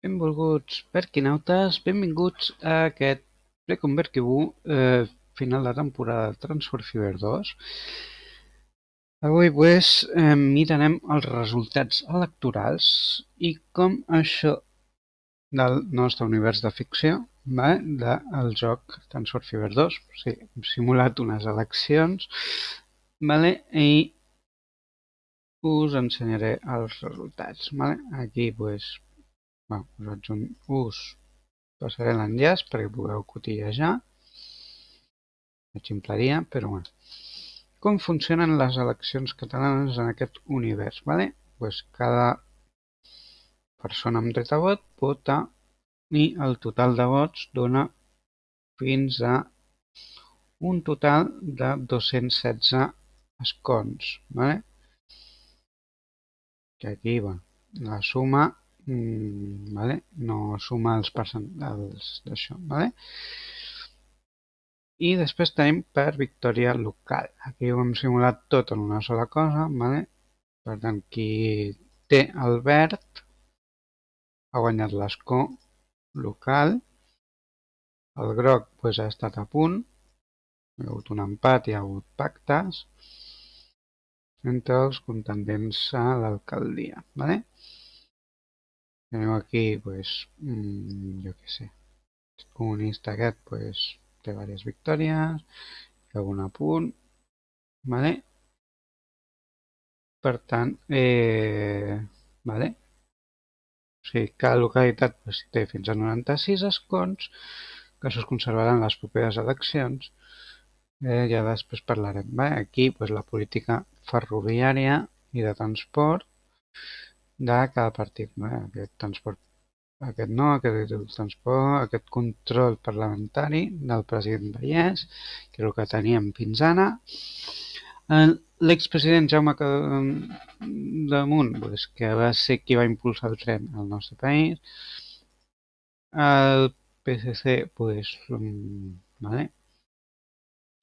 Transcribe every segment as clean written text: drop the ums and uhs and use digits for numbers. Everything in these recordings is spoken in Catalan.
Benvolguts perquinautes, benvinguts a aquest Preconvertibu final de temporada de Transfer Fever 2. Avui mirarem els resultats electorals i com això del nostre univers de ficció del joc Transfer Fever 2. Sí, hem simulat unes eleccions i us ensenyaré els resultats. Aquí us passaré l'enllaç perquè pugueu cotillejar. La ximpleria, però bueno. Com funcionen les eleccions catalanes en aquest univers? Cada persona amb dret a vot vota i el total de vots dona fins a un total de 216 escons. Que aquí la suma no suma els percentatges d'això. I després tenim per victòria local. Aquí ho hem simulat tot en una sola cosa. Per tant, qui té el verd ha guanyat l'escó local. El groc ha estat a punt. Hi ha hagut un empat, hi ha hagut pactes entre els contendents a l'alcaldia. Tenim aquí, jo què sé, el comunista aquest té diverses victòries, hi ha un a punt. Per tant, o sigui, cada localitat té fins a 96 escons, que això es conservaran en les properes eleccions. Ja després parlarem. Aquí la política ferroviària i de transport de cada partit. Aquest transport, aquest no, aquest transport, aquest control parlamentari del president Vallès, que és el que teníem fins ara. L'expresident Jaume Capdamunt, que va ser qui va impulsar el tren al nostre país. El PSC,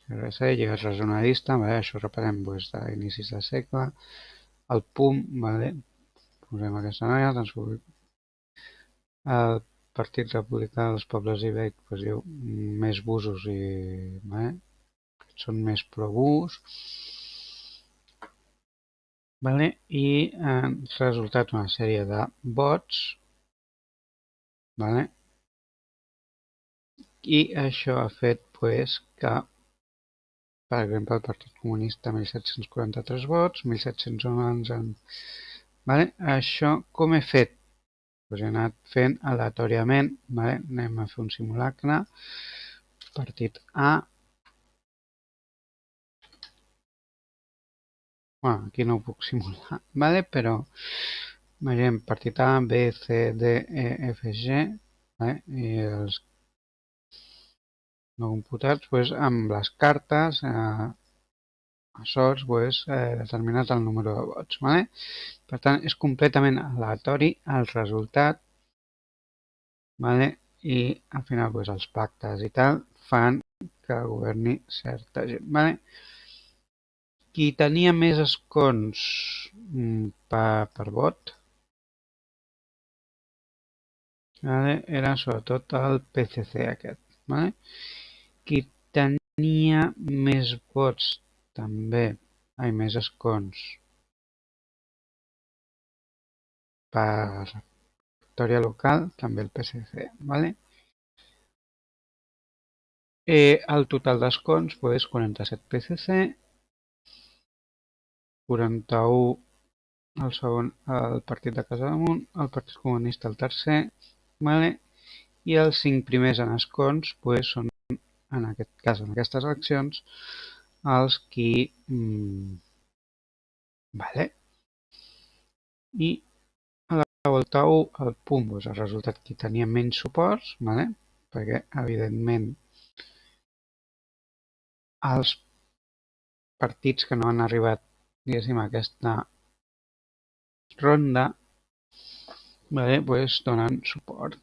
RC, lliga regionalista, això reparem d'inicis de segle. El PUM, posem aquesta noia, el Partit Republicà dels Pobles Ibèrics diu més busos i són més pro-bus. I han resultat una sèrie de vots. I això ha fet que, per exemple, el Partit Comunista 1.743 vots, 1.711. Això com he fet? He anat fent aleatòriament. Anem a fer un simulacre. Partit A. Aquí no ho puc simular, però imaginem partit A, B, C, D, E, F, G, i els no computats amb les cartes a sorts determinat el número de vots. Per tant, és completament aleatori el resultat, i al final els pactes i tal fan que governi certa gent. Qui tenia més escons per vot era sobretot el PCC aquest. Qui tenia més vots també, més escons per victòria local, també el PSC. El total d'escons és 47 PSC, 41 el segon, el Partit de Casademunt, el Partit Comunista el tercer, i els 5 primers en escons són, en aquest cas, en aquestes eleccions, els qui i a la volta 1 el punt ha resultat qui tenia menys suports, perquè evidentment els partits que no han arribat, diguéssim, a aquesta ronda donen suport.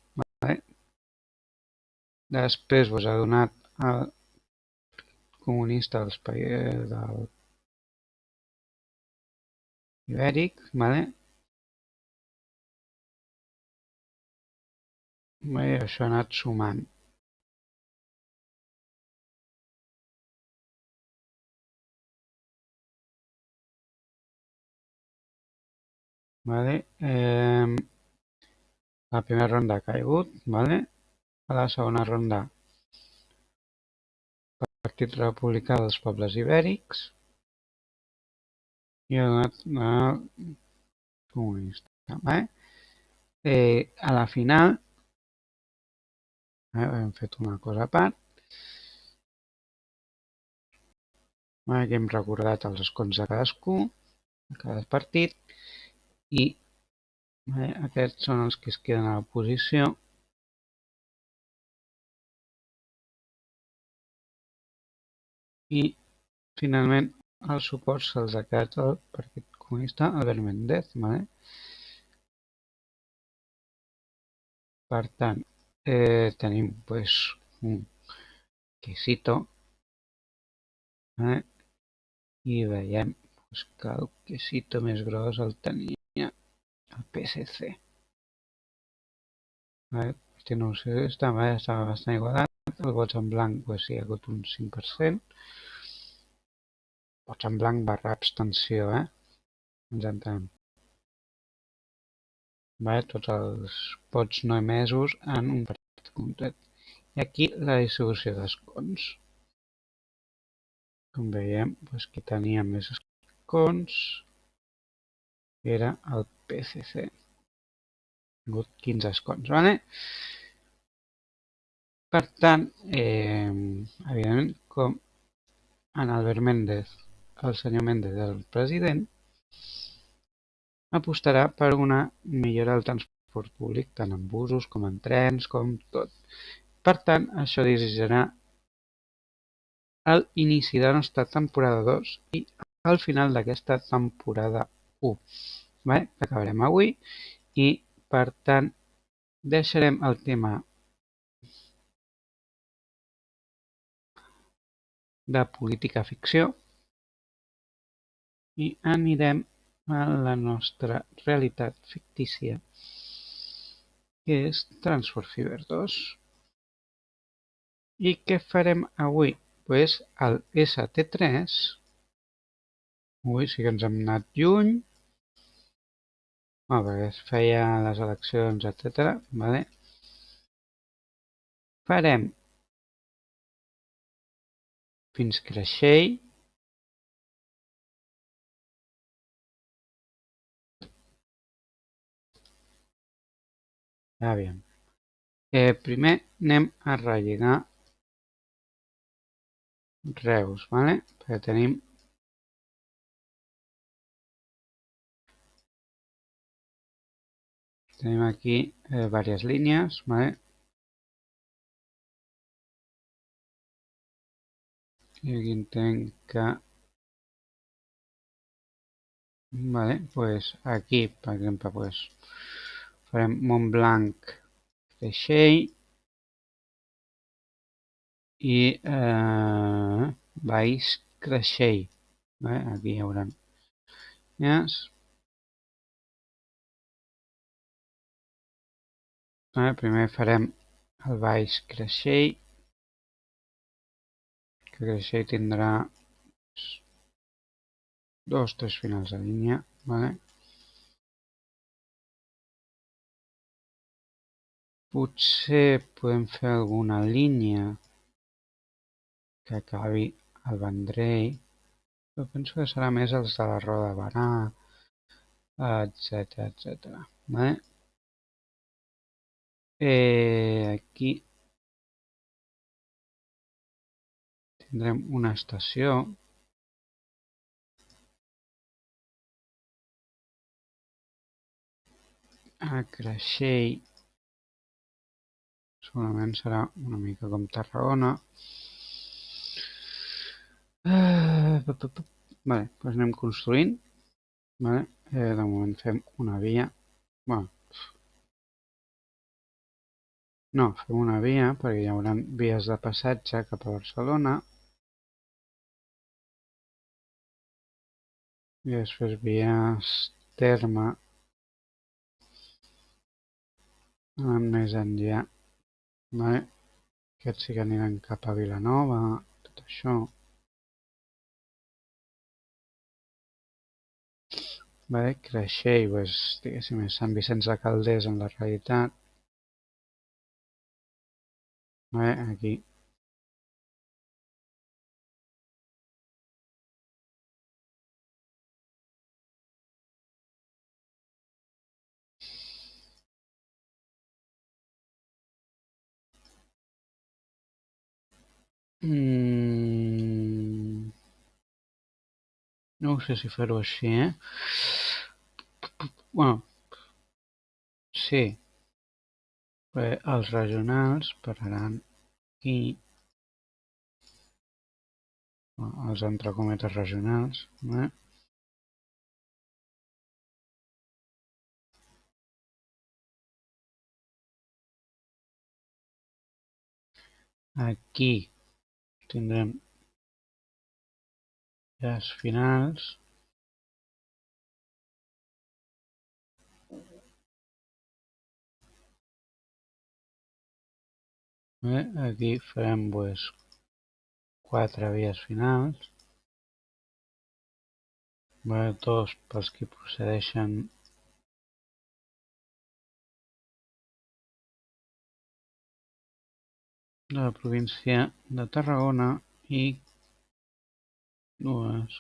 Després ha donat el comunista dels països del ibèric, Bé, això ha anat sumant. Vale? La primera ronda ha caigut. Vale? A la segona ronda, Partit Republicà dels Pobles Ibèrics i ha donat el comunista. Vale? A la final hem fet una cosa a part. Aquí hem recordat els escons de cadascú, de cada partit, i aquests són els que es queden a l'oposició. I finalment el suport se'ls ha quedat al Partit Comunista Albert Méndez. Vale? Per tant, tenim pues, un quesito, i veiem pues, que el quesito més gros el tenia el PSC. Vale? No ho sé, estava bastant igualat. Els vots en blanc pues, hi ha hagut un 5%. Vots en blanc barra abstenció, ens entenem. Vale? Tots els vots no emesos en un partit concret. I aquí la distribució d'escons. Com veiem, doncs, qui tenia més escons era el PSC. Ha tingut 15 escons. Vale? Per tant, evidentment, com en Albert Méndez, el senyor Méndez el president, apostarà per una millora del transport públic, tant en busos com en trens, com tot. Per tant, això dirigirà a l'inici de la nostra temporada 2 i al final d'aquesta temporada 1. Vale? Acabarem avui i, per tant, deixarem el tema de política ficció i anirem a la nostra realitat fictícia, que és Transport Fever 2. I què farem avui? Pues el ST3, avui sí que ens hem anat lluny, perquè es feia les eleccions, etc. Vale? Farem fins Creixell, aviam. Primer anem a rellegar Reus, vale? Perquè tenim aquí diverses línies, vale? I aquí entenc que vale, pues aquí, per exemple, pues farem Montblanc, Creixell i Baix Creixell. Vale? Aquí hi haurà línies. Vale? Primer farem el Baix Creixell, que Creixell tindrà 2 o 3 finals de línia. Vale? Potser podem fer alguna línia que acabi al Vendrell, però penso que serà més els de la Roda de Barà, etc, etc. Vale? Aquí tindrem una estació a Creixell, segurament serà una mica com Tarragona. Vale, doncs anem construint. Vale? De moment fem una via. Bueno, no, fem una via perquè hi haurà vies de passatge cap a Barcelona. I després vies terme anant més enllà Vale? Aquests sí que aniran cap a Vilanova, tot això. Vale? Creixell, pues, diguéssim, és Sant Vicenç de Calders en la realitat. Vale? Aquí. No sé si fer-ho així, Bueno, sí. Els regionals pararan aquí, els entrecometes regionals, Aquí tindrem les finals. Aquí farem pues, 4 vies finals. Dos pels que procedeixen de la província de Tarragona i dues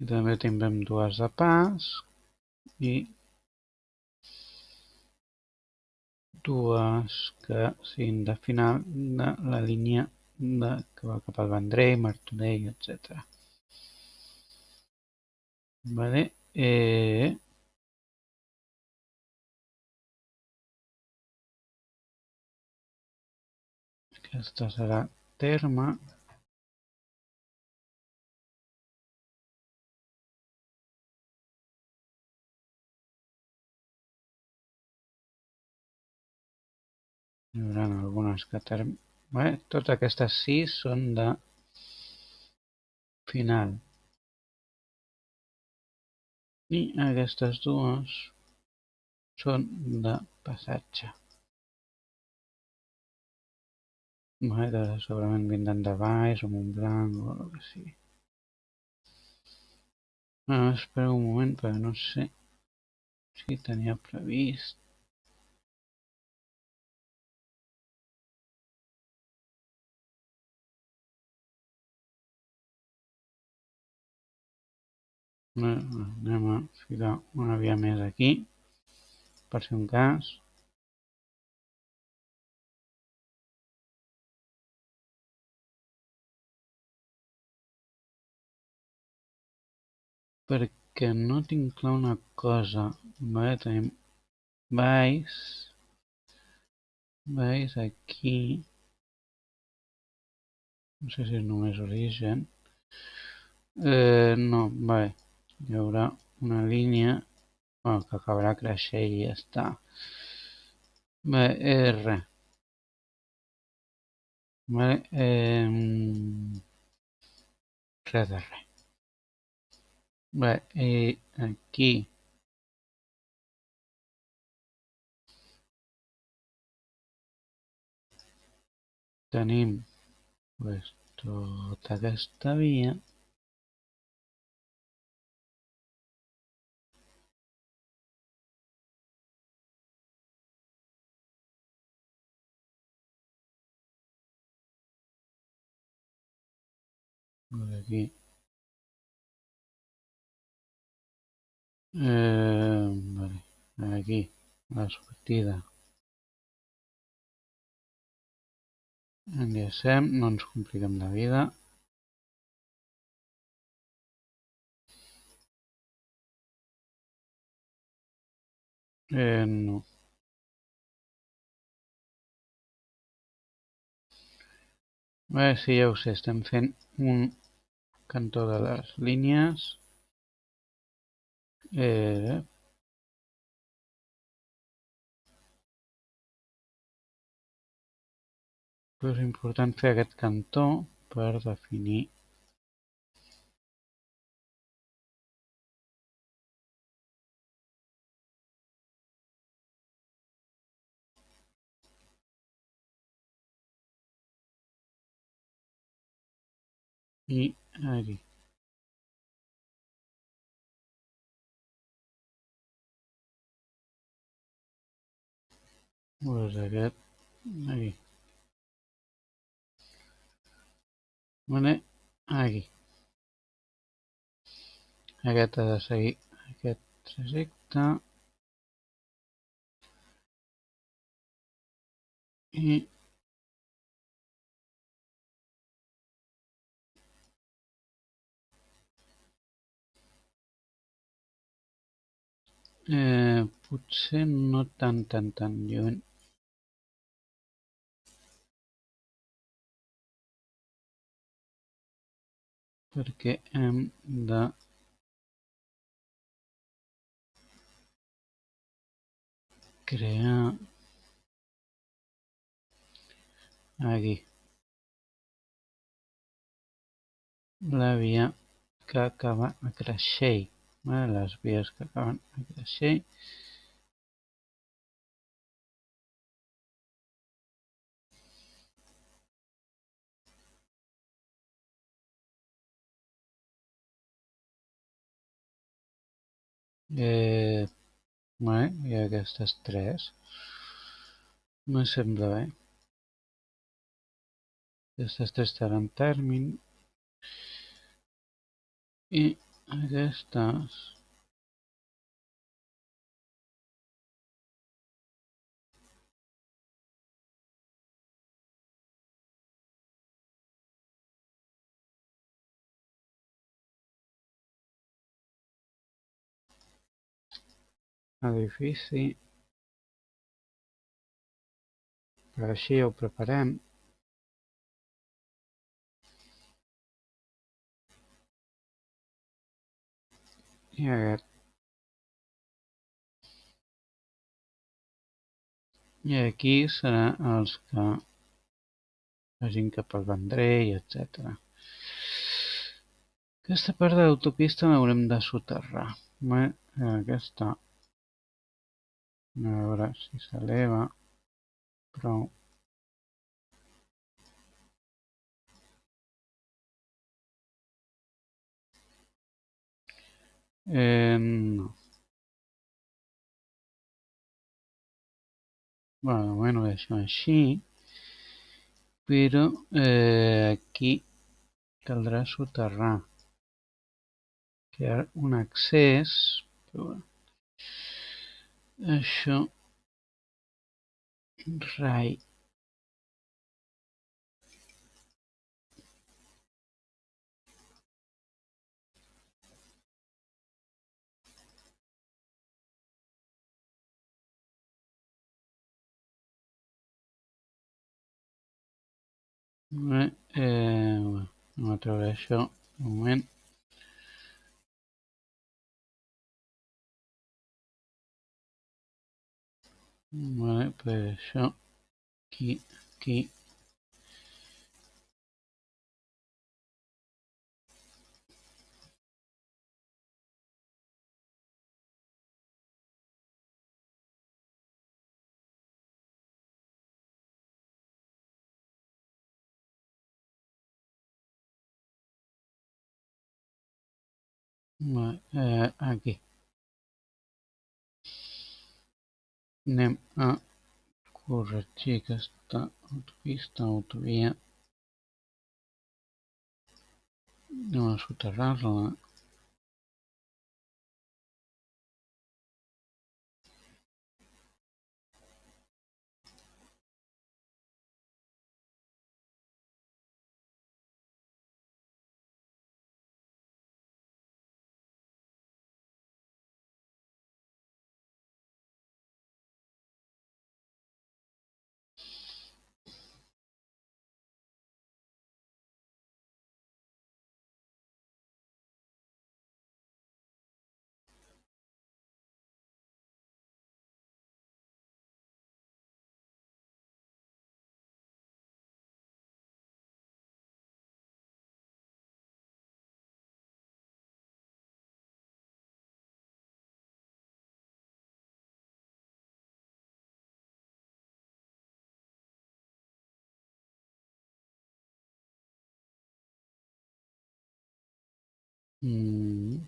i també tindrem dues de pas i dues que siguin de final de la línia que va cap al Vendrell, Martorell, etc. Vale? Aquesta serà terme. Hi haurà algunes que totes aquestes 6 són de final. I aquestes dues són de passatge. Segurament vindran de baix o Montblanc o el que sigui. Espera un moment perquè no sé si tenia previst. Anem a ficar una via més aquí, per si un cas. Perquè no tinc clar una cosa. Tenim Valls aquí. No sé si és només origen. No, hi haurà una línia que acabarà creixent i ja està. R. Res de res. I aquí tenim pues, tota aquesta via. Aquí. Aquí, la sortida. Enllacem, no ens compliquem la vida. No. Sí, ja ho sé, estem fent un cantó de les línies. Però és important fer aquest cantó per definir i aquí. Pues aquest aquí. Vale, aquí. Aquest ha de seguir aquest trajecte i potser no tan lluny, perquè hem de crear aquí la via que acaba a Creixell. Vale? Les vies que acaben a Creixell. Vale, i aquestes tres. Me sembla bé. Aquestes tres tenen tèrmin i aquestes edifici, per així ho preparem. I aquest. I aquí serà els que vagin cap al Vendrell, etc. Aquesta part de l'autopista l'haurem de soterrar. Aquesta, a veure si s'eleva prou. No. Bueno, de moment ho deixem així, però aquí caldrà soterrar, crear un accés, però bueno, això, rai, bueno, anem a treure això un moment. Vale, per això aquí, aquí. Vale, aquí. Anem a corregir aquesta autopista, autovia. Anem a soterrar-la. Mm,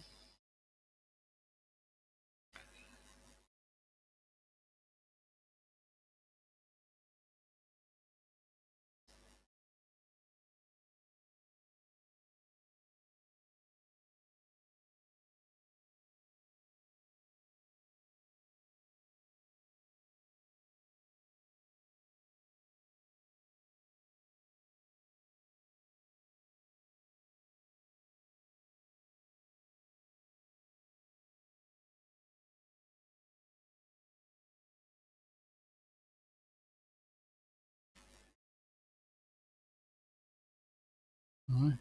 Vale.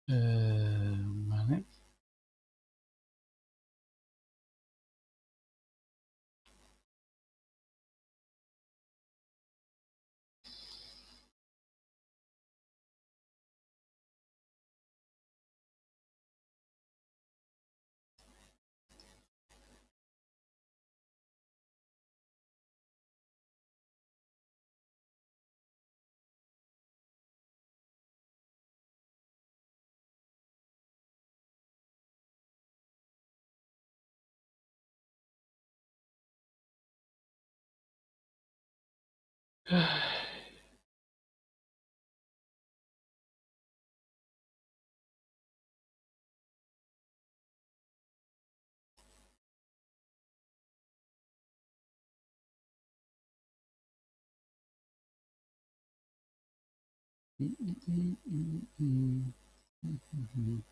Vale. Mm, mm, mm, mm, mm.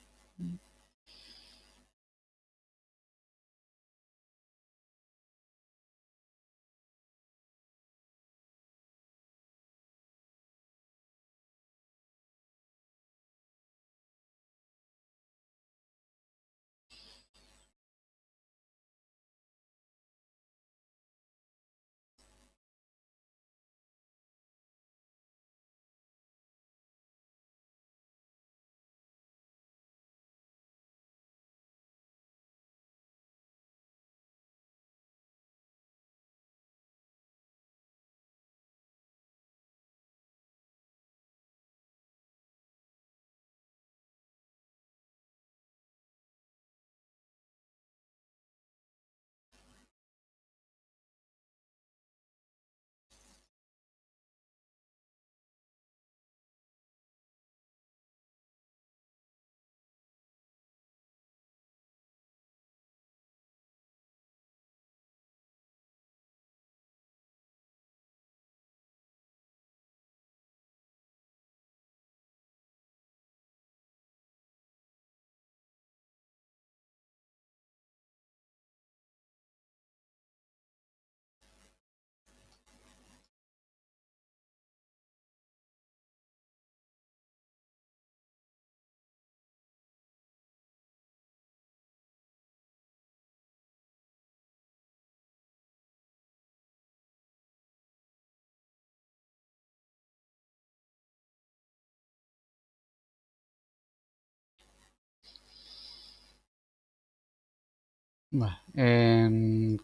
Va,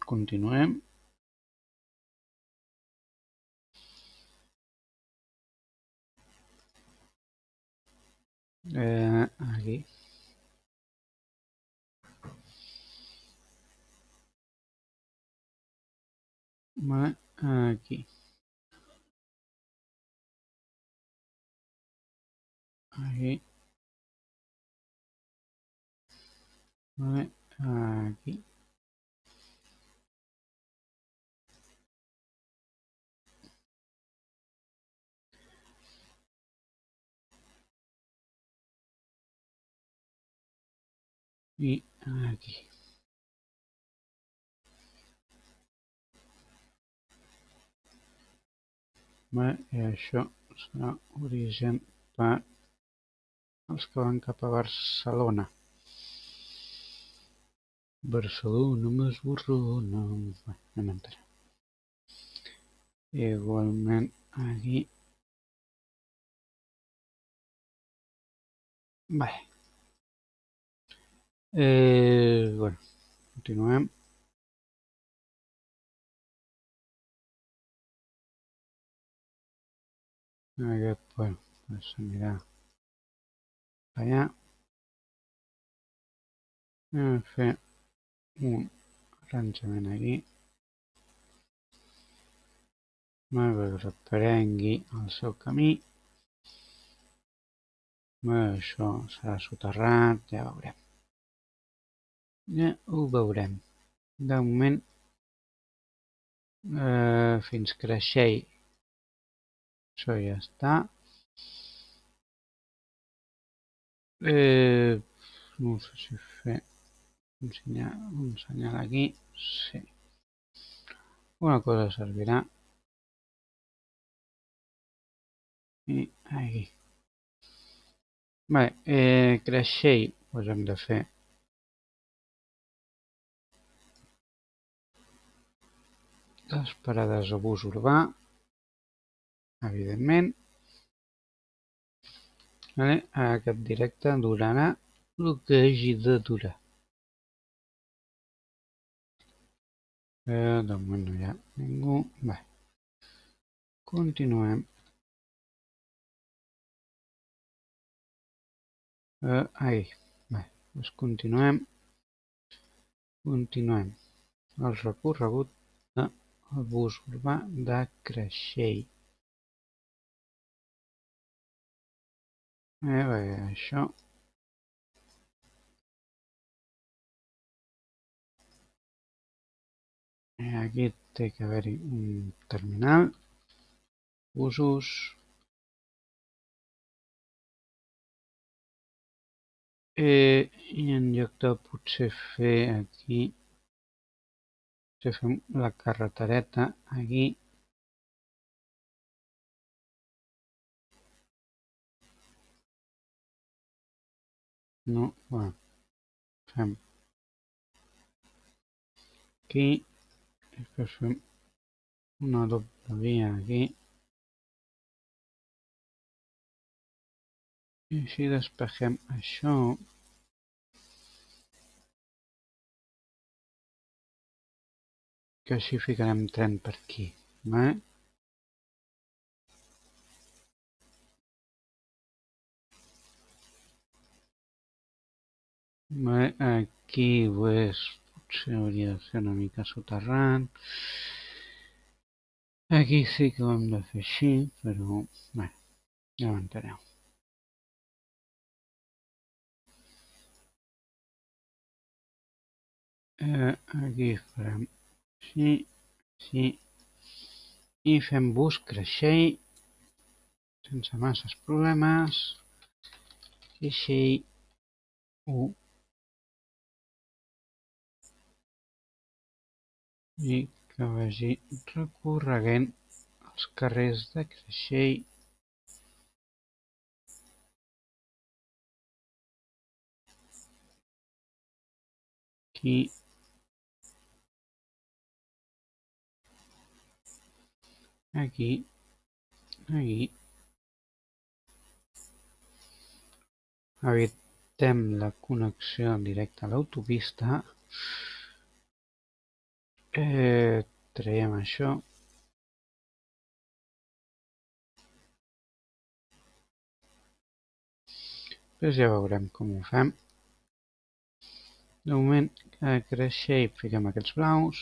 continuem. Aquí. Vale, aquí. Aquí. Vale, aquí. I aquí. Vale, i això serà origen per als que van cap a Barcelona. Barcelona m'esborrona. Bé, no m'entenem. Igualment aquí. Bé. Bueno, continuem. Aquest, bueno, pues s'anirà allà. Anem a fer un arranjament aquí. Que prengui el seu camí. Això serà soterrat, ja veurem. Ja ho veurem. De moment, fins Creixell, això ja està. No sé si fer un senyal aquí. Sí. Una cosa servirà. I aquí. Vale, Creixell, doncs hem de fer les parades de bus urbà, evidentment. Vale? Aquest directe durarà el que hagi de durar. De moment no hi ha ningú. Bé. Continuem. Ahí. Bé. Doncs continuem. Continuem el recorregut del bus urbà de Creixell. Bé, això. Aquí té que haver-hi un terminal. Usos. I en lloc de potser fer aquí, potser fem la carretereta aquí. No, bueno, fem aquí, després fem una doble via aquí. I així despejem això. Que així ficarem tren per aquí. Vale? Vale, aquí pues, potser hauria de ser una mica soterrant. Aquí sí que ho hem de fer així, però bé, ja ho enteneu. Aquí farem així, així, i fem bus Creixell sense masses problemes. Creixell 1 i que vagi recorregent els carrers de Creixell. Aquí. Aquí. Aquí. Evitem la connexió directa a l'autopista. Traiem això. Després ja veurem com ho fem. De moment, a Creixell fiquem aquests blaus.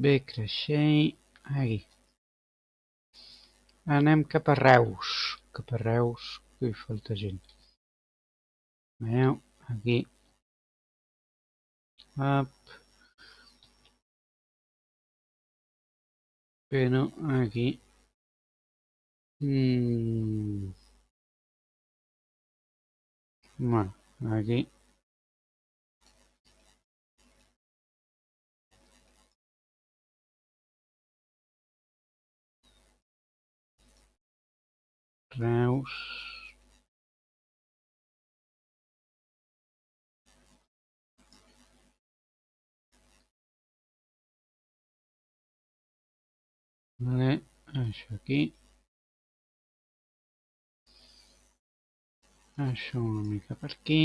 B Creixell. Aquí. Anem cap a Reus. Cap a Reus, que hi falta gent. Veieu? Aquí. Up. Però aquí. Bueno, aquí. Reus. Vale, això aquí. Això una mica per aquí.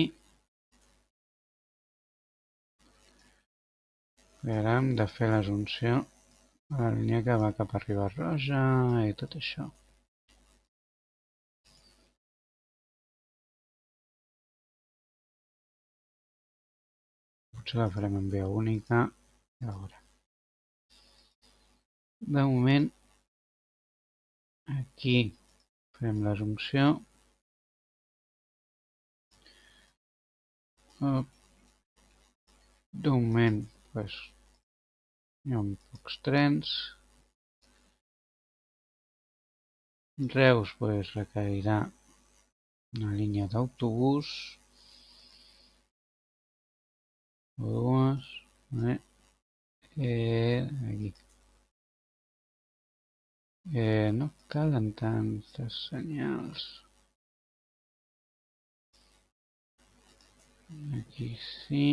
I ara hem de fer l'assumpció a la línia que va cap a Riba-roja i tot això. Potser la farem en via única. A veure. De moment, aquí farem l'assumpció. De moment, pues, hi ha pocs trens. Reus, pues, requerirà una línia d'autobús o dues. Vale. Aquí. No calen tantes senyals. Aquí sí.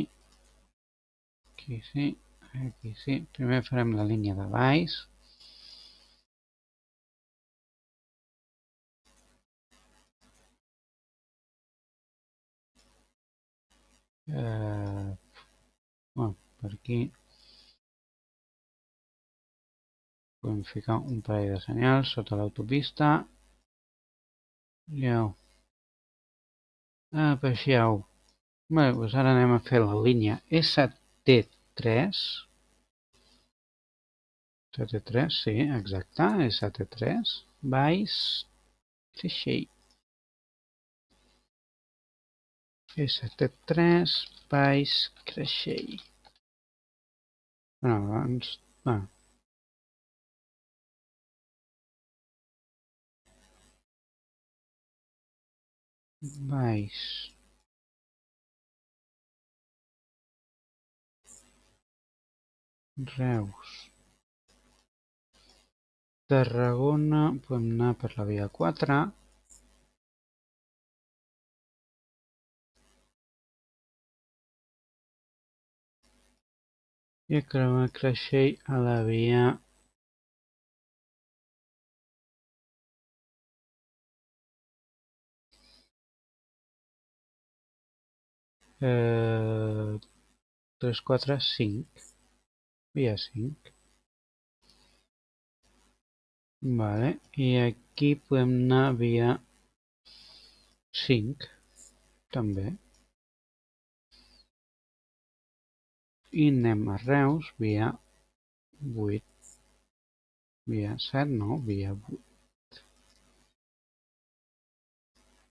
Aquí sí. Aquí sí. Primer farem la línia de baix. Bueno, per aquí podem ficar un parell de senyals sota l'autopista. Ja. Peixeu. Bé, doncs ara anem a fer la línia ST3. ST3, sí, exacte, ST3. Baix Creixell. ST3, Baix Creixell. Bueno, abans... Bueno. Baix. Reus. Tarragona, podem anar per la via 4. I creuar Creixell a la via 3, 4, 5. Via 5. Vale. I aquí podem anar via 5. També. I anem a Reus via 8. Via 7, no, via 8.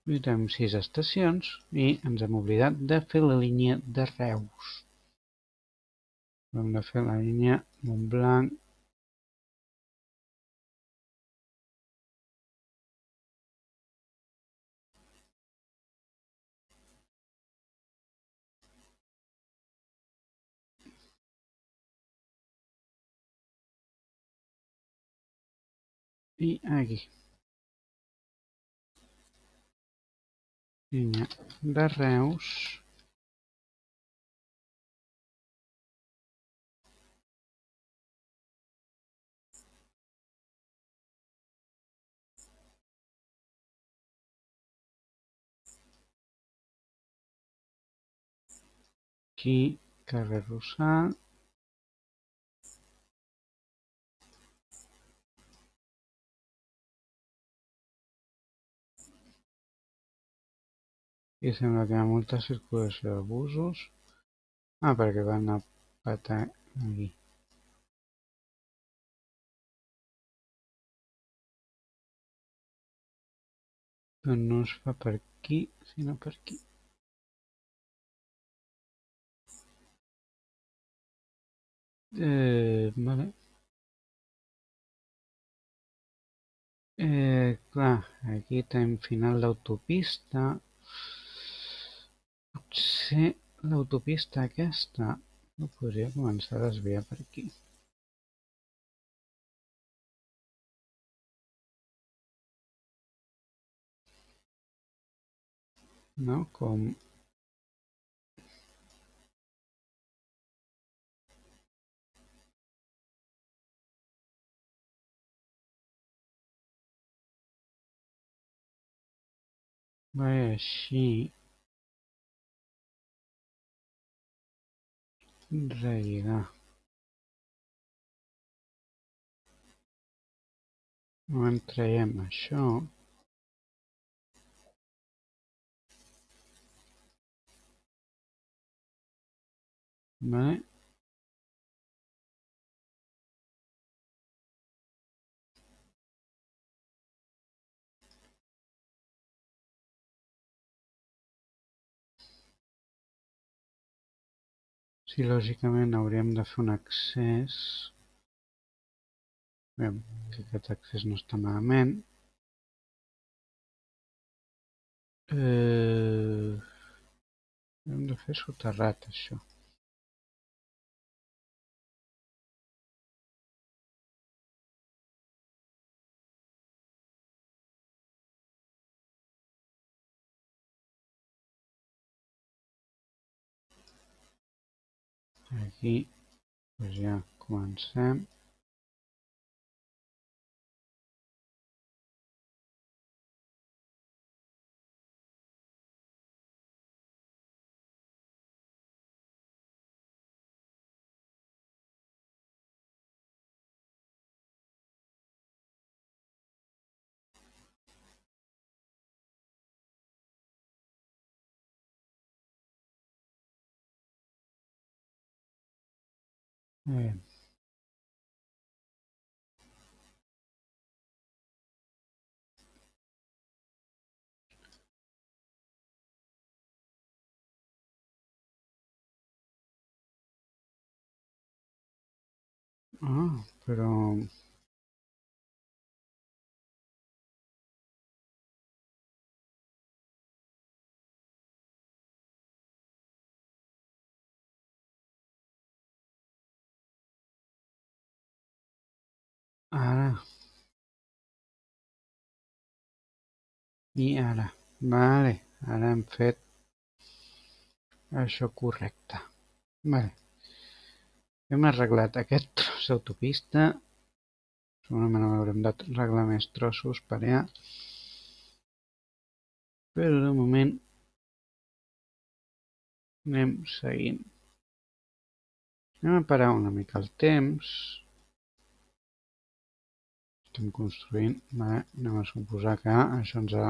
Visitem 6 estacions i ens hem oblidat de fer la línia de Reus. Hem de fer la línia Montblanc. I aquí. Línia de Reus. Aquí, carrer Rossal. I sembla que hi ha molta circulació de busos. Perquè van a patar aquí. Però no es fa per aquí, sinó per aquí. Vale. Clar, aquí tenim final d'autopista. Potser l'autopista aquesta no podria començar a desviar per aquí. No? Com... Així, relligar. En traiem això. Vale? Si lògicament hauríem de fer un accés. Bé, que aquest accés no està malament. Hem de fer soterrat, això. Aquí doncs ja comencem. Bé. Però ara i ara. Vale, ara hem fet això correcte. Vale. Hem arreglat aquest tros d'autopista. Segurament haurem d'arreglar més trossos per allà. Però de moment anem seguint. Anem a parar una mica el temps. Estem construint. Vale. Anem a suposar que això ens ha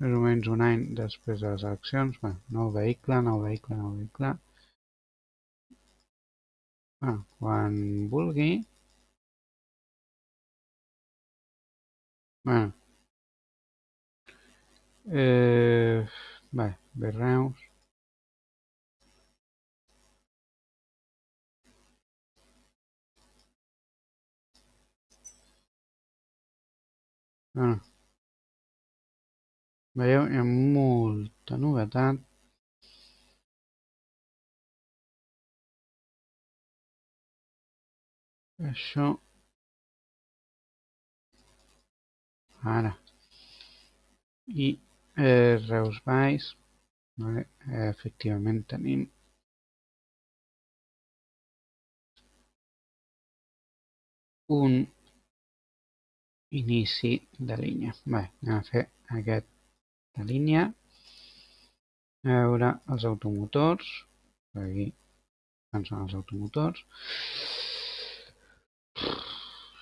més o menys un any després de les eleccions. Bé, nou vehicle. Quan vulgui. Bueno. Bé, Reus. Veieu, hi ha molta novetat. Això ara. I Reus Baix. Vale. Efectivament tenim un inici de línia. Bé, anem a fer aquesta línia. A veure els automotors. Aquí on són els automotors.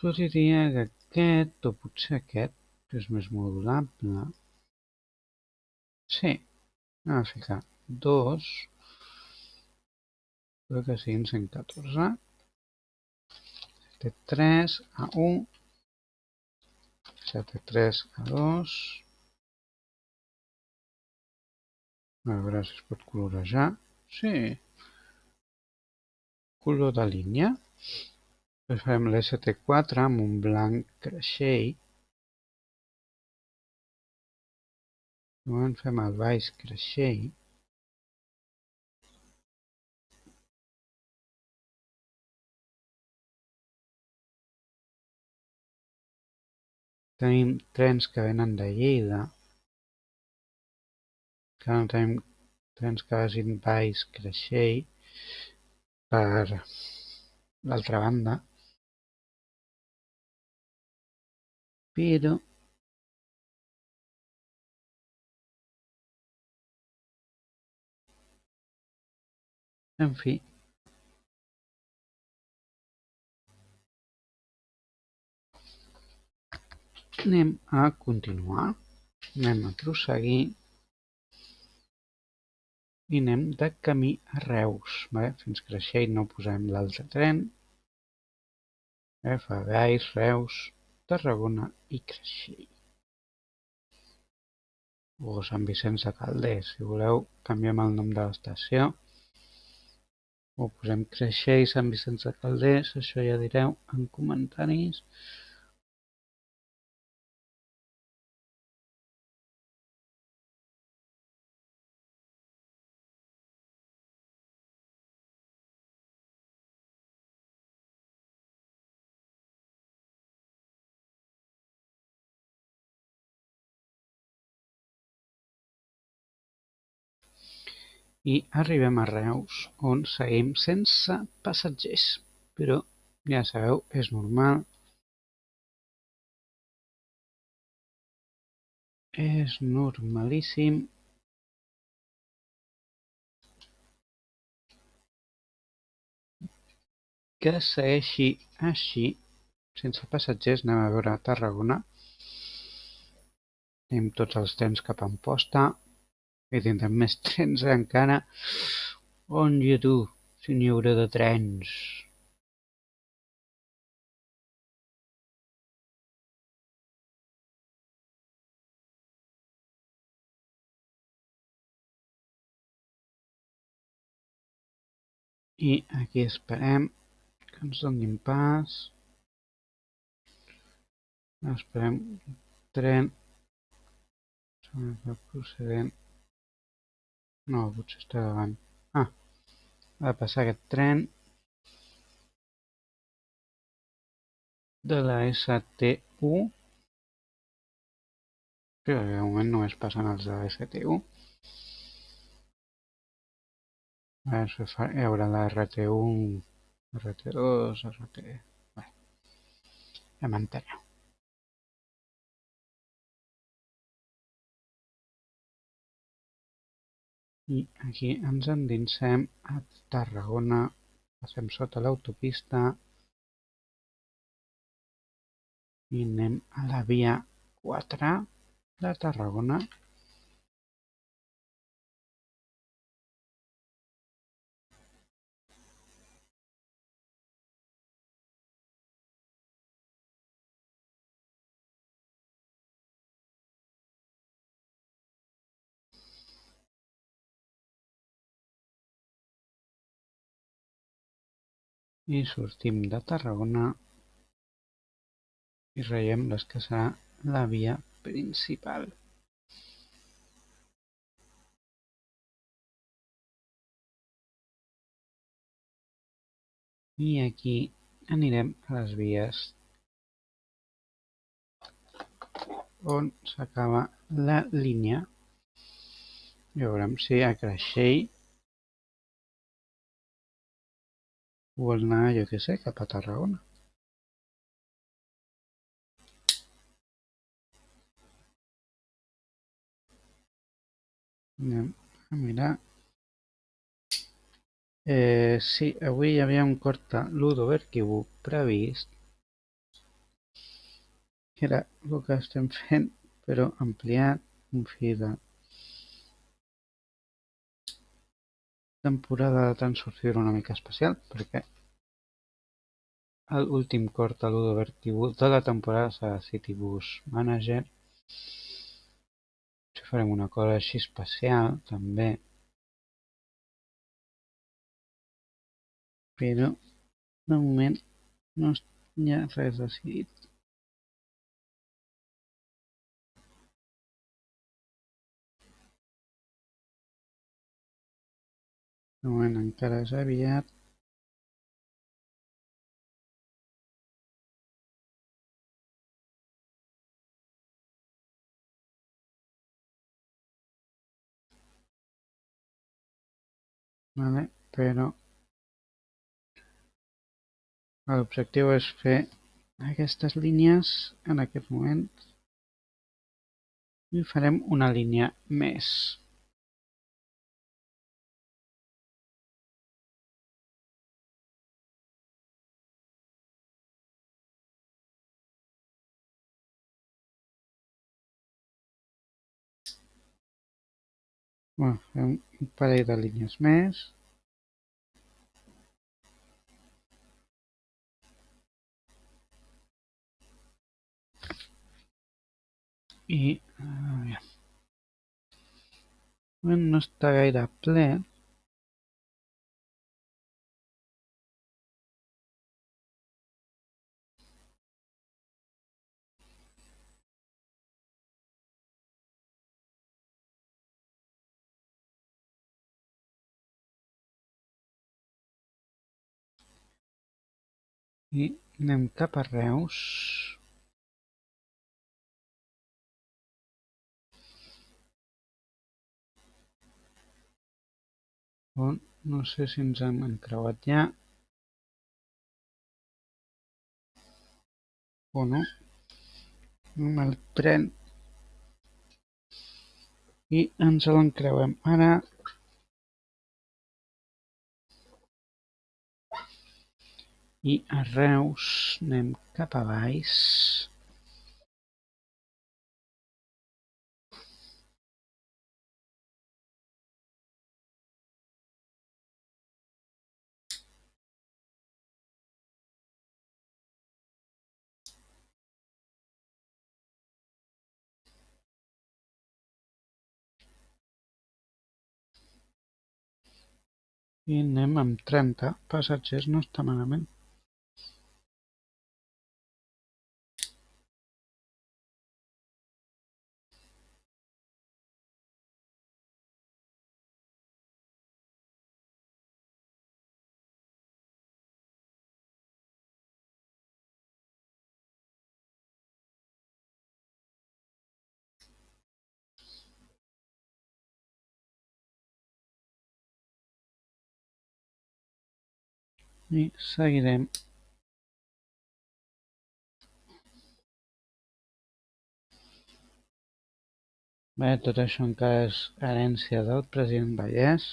Jo diria que aquest, o potser aquest, que és més modulable. Sí, anem a ficar 2. Crec que siguin 114. Té 3 a 1. 7-3 a 2. A veure si es pot colorejar. Sí. Color de línia. Després farem l'ST4 amb un blanc creixell. Llavors fem el baix creixell. Tenim trens que venen de Lleida. Que no tenim trens que vagin baix creixell per l'altra banda. Però En fi, anem a continuar, anem a prosseguir i anem de camí a Reus. Fins que Creixell no posem l'altre tren. Fa Gais, Reus, Tarragona i Creixell. O Sant Vicenç de Calders. Si voleu, canviem el nom de l'estació. O posem Creixell, Sant Vicenç de Calders. Això ja direu en comentaris. I arribem a Reus, on seguim sense passatgers. Però, ja sabeu, és normal. És normalíssim. Que segueixi així, sense passatgers. Anem a veure Tarragona. Tenim tots els trens cap a Amposta. I tindrem més trens encara. On hi ha tu, si n'hi haurà de trens? I aquí esperem que ens donin pas. Esperem tren. Procedent. No, potser està davant. Ha de passar aquest tren de la STU. Però de moment només passen els de la STU. A veure si hi haurà la RT1, RT2, RT... Bé, ja m'enteneu. I aquí ens endinsem a Tarragona, passem sota l'autopista i anem a la via 4 de Tarragona. I sortim de Tarragona i veiem les que serà la via principal. I aquí anirem a les vies on s'acaba la línia. I veurem si a Creixell vol anar, jo què sé, cap a Tarragona. Anem a mirar. Sí, avui hi havia un corte Ludovic previst, que era el que estem fent, però ampliat, un fi de temporada de Transurfir una mica especial, perquè l'últim cort a Ludovic de la temporada serà City Bus Manager. Si farem una cosa així especial, també. Però, de moment, no hi ha res decidit. De moment encara és aviat. Vale? Però l'objectiu és fer aquestes línies en aquest moment i farem una línia més. Bueno, fem un parell de línies més. I no està gaire ple. I anem cap a Reus. On no sé si ens hem encreuat ja o no. Anem al tren i ens l'encreuem ara. I a Reus anem cap a baix. I anem amb 30 passatgers, no està malament. I seguirem. Bé, tot això encara és herència del president Vallès.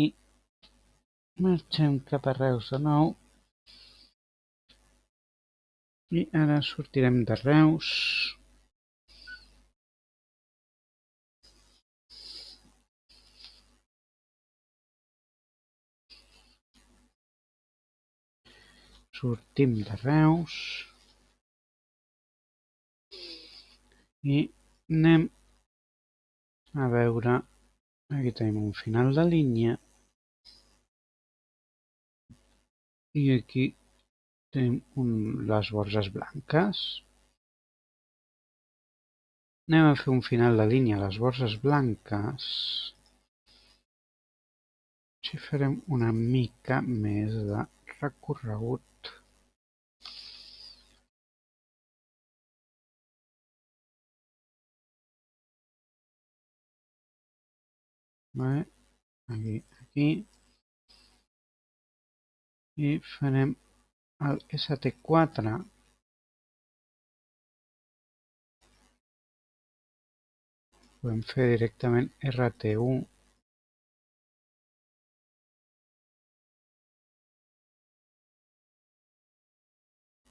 I marxem cap a Reus de nou. I ara sortirem de Reus. Sortim de Reus. I anem a veure. Aquí tenim un final de línia. I aquí tenim les borges blanques. Anem a fer un final de línia a les borges blanques. Així farem una mica més de recorregut. Vale? Aquí. I farem el ST4. Podem fer directament RT1.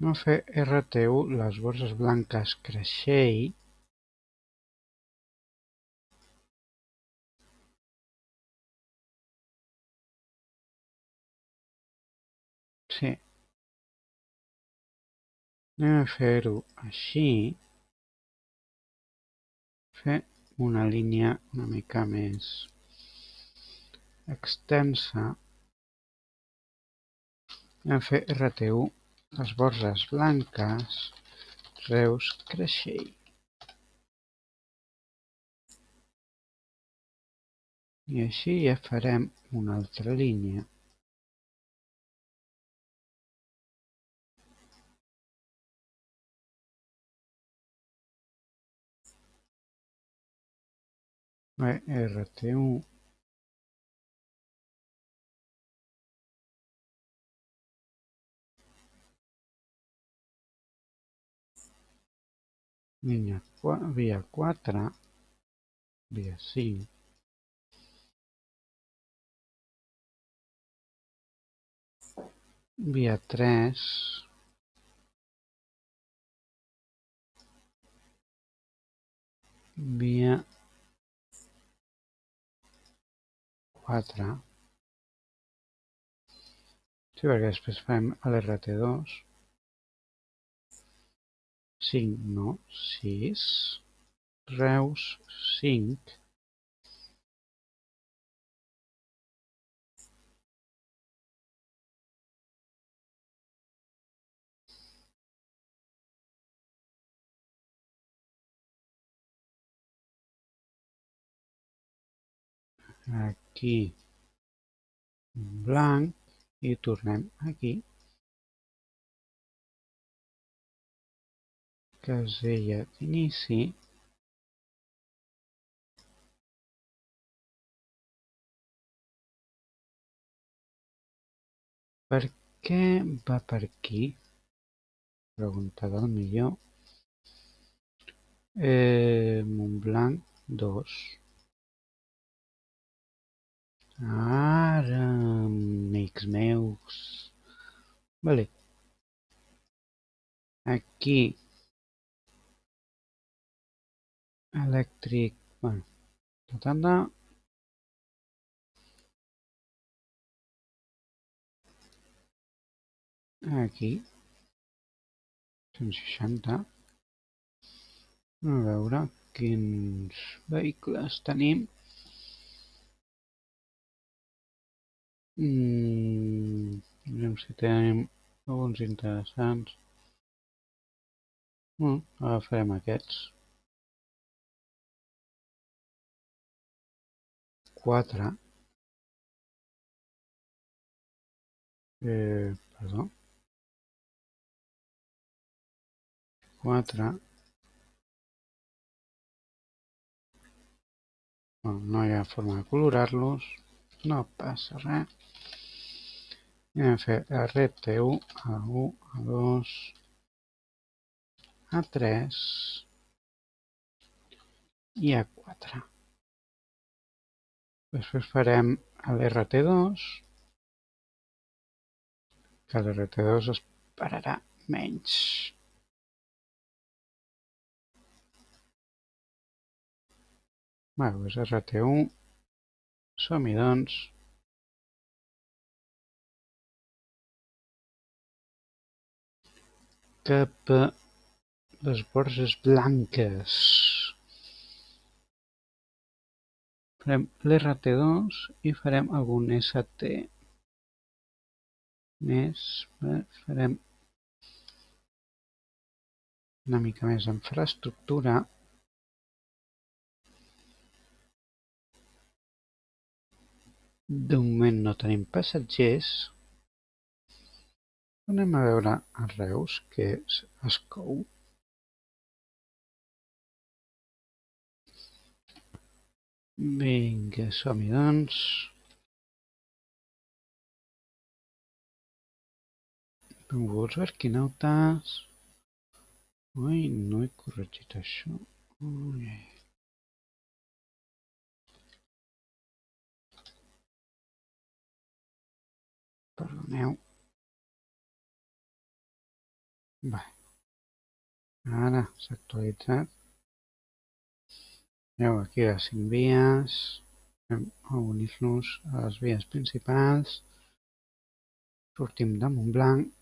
No fer RT1 les borges blanques Creixell. Sí. Anem a fer-ho així. Fer una línia una mica més extensa. Anem a fer RT1 les borges blanques Reus Creixell. I així ja farem una altra línia. RT1, via 4, via 5, via 3, via 4. Sí, perquè després farem l'RT2. 5, no, 6. Reus, 5. Aquí blanc i tornem aquí. Casella d'inici. Per què va per aquí? Pregunta del millor. Montblanc 2. Ara, amics meus. Vale. Aquí. Elèctric. Bueno, tanda. Aquí. 160. A veure quins vehicles tenim. Veurem si tenim alguns interessants. Agafarem aquests. 4. Perdó. 4. Bueno, no hi ha forma de colorar-los. No passa res. Anem a fer RT1, A1, A2, A3 i A4. Després farem l'RT2, que l'RT2 esperarà menys. Doncs RT1, som-hi doncs. Cap a les Borges Blanques. Farem l'RT2 i farem algun ST més. Farem una mica més d'infraestructura. De moment no tenim passatgers. Anem a veure a Reus, que es cou. Vinga, som-hi doncs. Benvolguts arquinautes. Ui, no he corregit això. Ui. Perdoneu. Bé. Ara s'ha actualitzat. Veieu aquí les 5 vies. Anem a unir-nos a les vies principals. Sortim de Montblanc.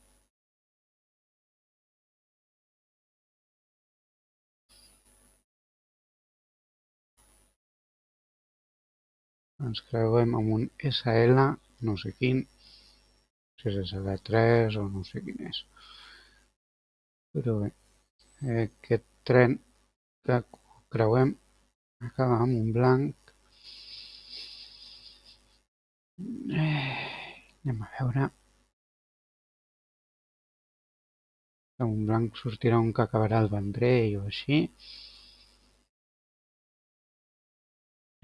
Ens creuem amb un SL, no sé quin, si és SL3 o no sé quin és. Però bé, aquest tren que creuem acaba amb un blanc. Anem a veure. Amb un blanc sortirà un que acabarà al Vendrell o així.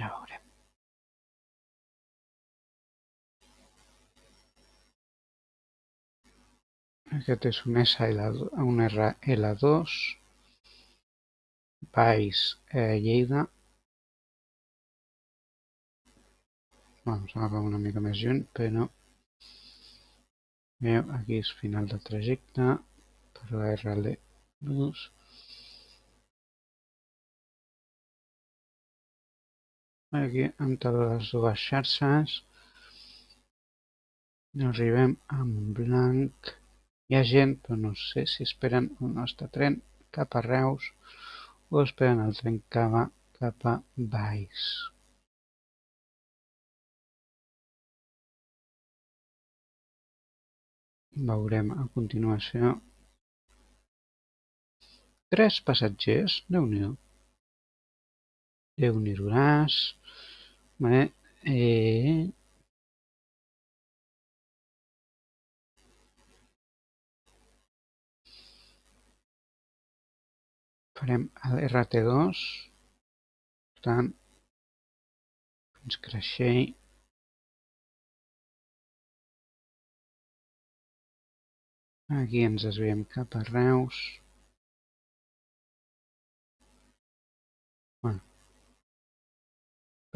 Ja veurem. Aquest és un RL2, Valls, Lleida. Bueno, s'agafa una mica més lluny, però aquí és final de trajecte per la RL2. Aquí, entre les dues xarxes, arribem a Montblanc. Hi ha gent, però no sé si esperen el nostre tren cap a Reus o esperen el tren que va cap a Valls. Veurem a continuació 3 passatgers, Déu-n'hi-do. Déu-n'hi-do-ràs. Farem l'RT2, per tant, fins Creixell. Aquí ens desviem cap a Reus. Bueno,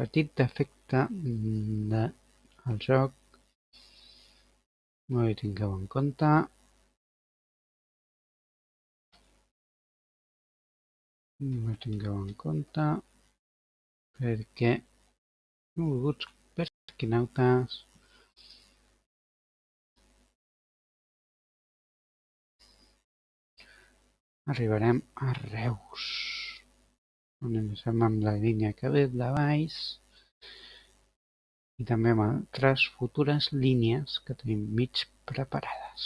petit defecte del joc, no hi tingueu en compte. No ho tingueu en compte perquè benvolguts pesquinautes. Arribarem a Reus, on iniciem amb la línia que ve de Valls i també amb altres futures línies que tenim mig preparades.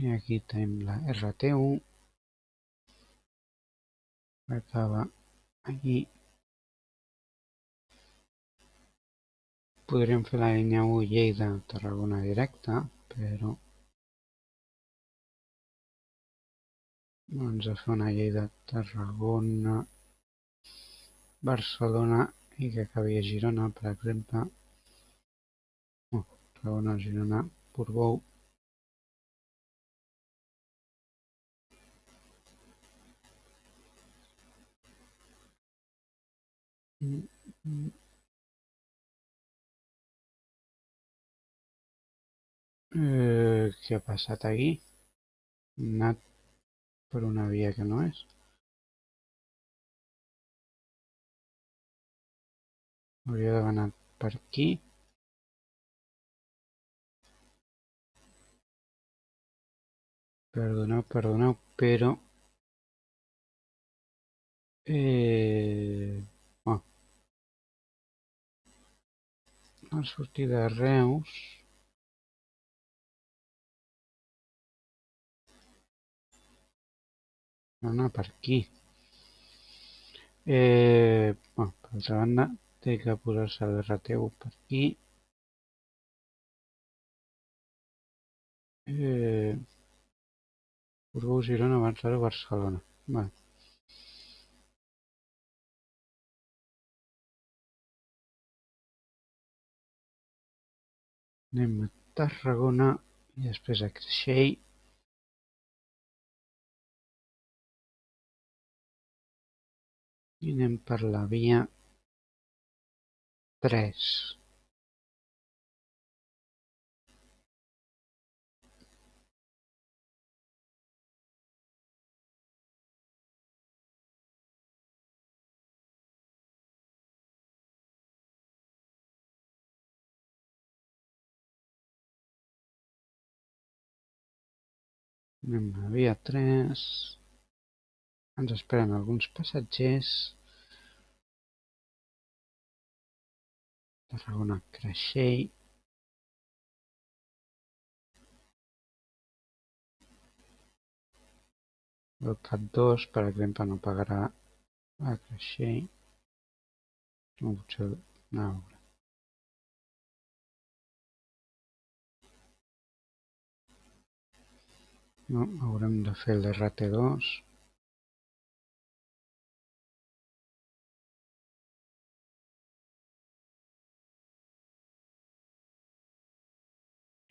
I aquí tenim la RT1, que acaba aquí. Podríem fer la línia 1 Lleida-Tarragona directa, però ens fa una Lleida-Tarragona, Barcelona i que acabi a Girona, per exemple. Tarragona, Girona, Portbou. Què ha passat aquí? Hem anat per una via que no és. Hauria d'haver anat per aquí. Perdoneu, però... Al sortir de Reus... anar per aquí. Per altra banda, té que posar-se l'RT1 per aquí. Portbou, Girona, Barcelona. Vale. Anem a Tarragona i després a Creixell. I anem per la via 3. Anem a la via 3. Ens esperen alguns passatgers. Tarragona, Creixell. El CAT2, per exemple, no pagarà a Creixell. No, potser... No. No, haurem de fer el RT2.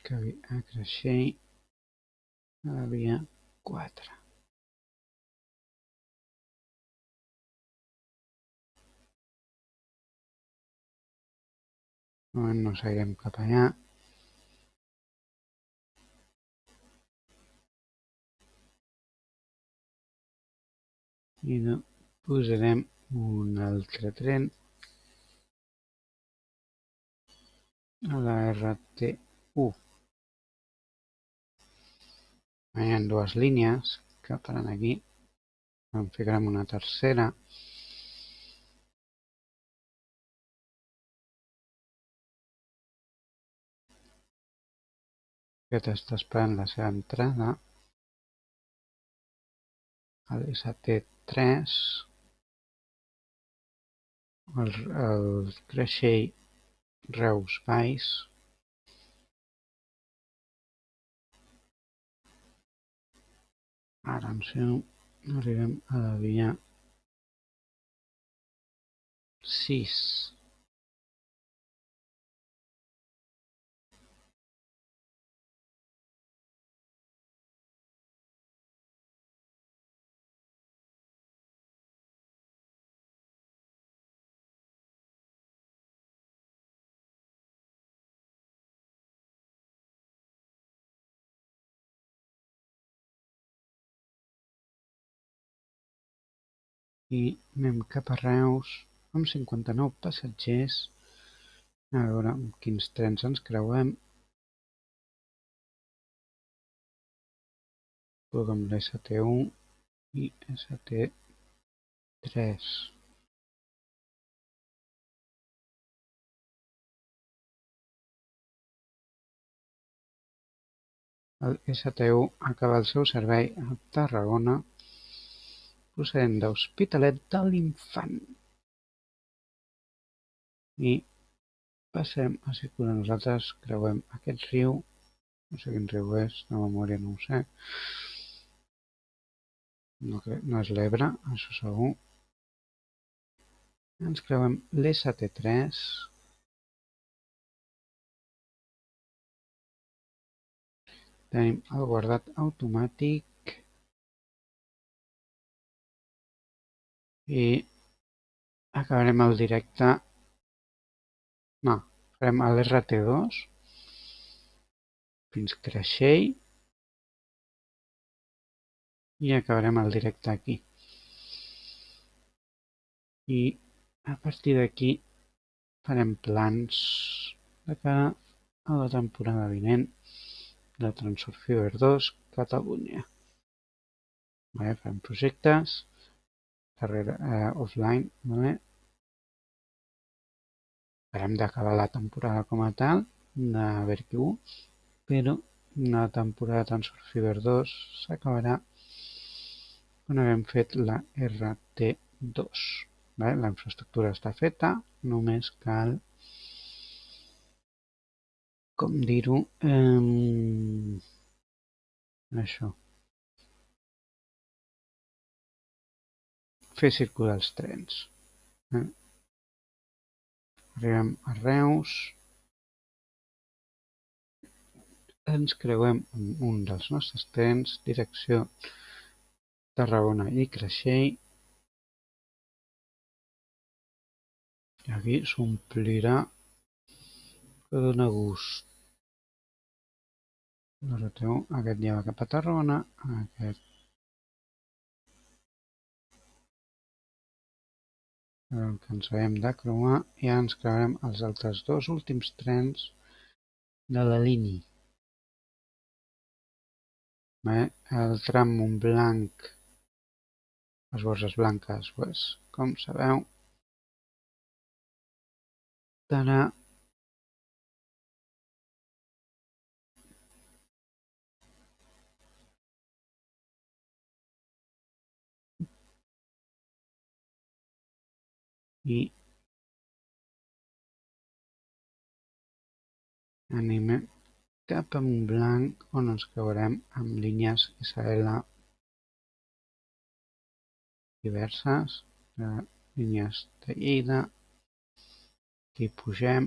Que a creixell a la via 4. No seguirem cap allà. I no posarem un altre tren a la RT1. Hi ha dues línies que faran aquí. En ficarem una tercera. Aquest està esperant la seva entrada. A l'ST3. El creixell Reus Baix. Ara arribem a la via 6. I anem cap a Reus amb 59 passatgers. A veure amb quins trens ens creuem. Puc amb l'ST1 i ST3. El ST1 acaba el seu servei a Tarragona procedent d'Hospitalet de l'Infant. I passem a circular. Nosaltres creuem aquest riu. No sé quin riu és, de memòria no ho sé. No és l'Ebre, això segur. Ens creuem l'ST3. Tenim el guardat automàtic i acabarem el directe. No, farem l'RT2 fins Creixell i acabarem el directe aquí. I a partir d'aquí farem plans de cara a la temporada vinent de Transurfever 2 Catalunya. Farem projectes offline. Farem d'acabar la temporada com a tal de Verky1, però la temporada de Transurfever 2 s'acabarà quan haguem fet la RT2. La infraestructura està feta, només cal, com dir-ho, això, fer circular els trens. Arribem a Reus, ens creuem amb un dels nostres trens, direcció Tarragona i Creixell, i aquí s'omplirà, que dona gust. Aquest ja va cap a Tarragona, aquest que ens haguem de creuar, i ara ens creuarem els altres dos últims trens de la línia. El tram Montblanc, les Borges Blanques, com sabeu, estarà i animem cap a Montblanc, on ens creuarem amb línies SL diverses, línies de Lleida. Aquí pugem.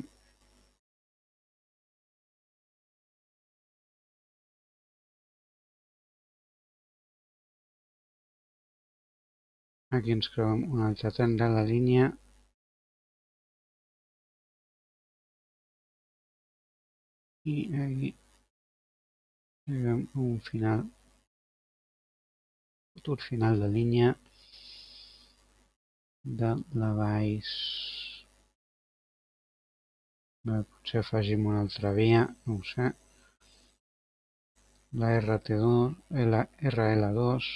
Aquí ens creuem un altre tren de la línia. I aquí arribem a un final, futur final de línia de la Valls. Potser afegim una altra via, no ho sé. La RT2, la RL2,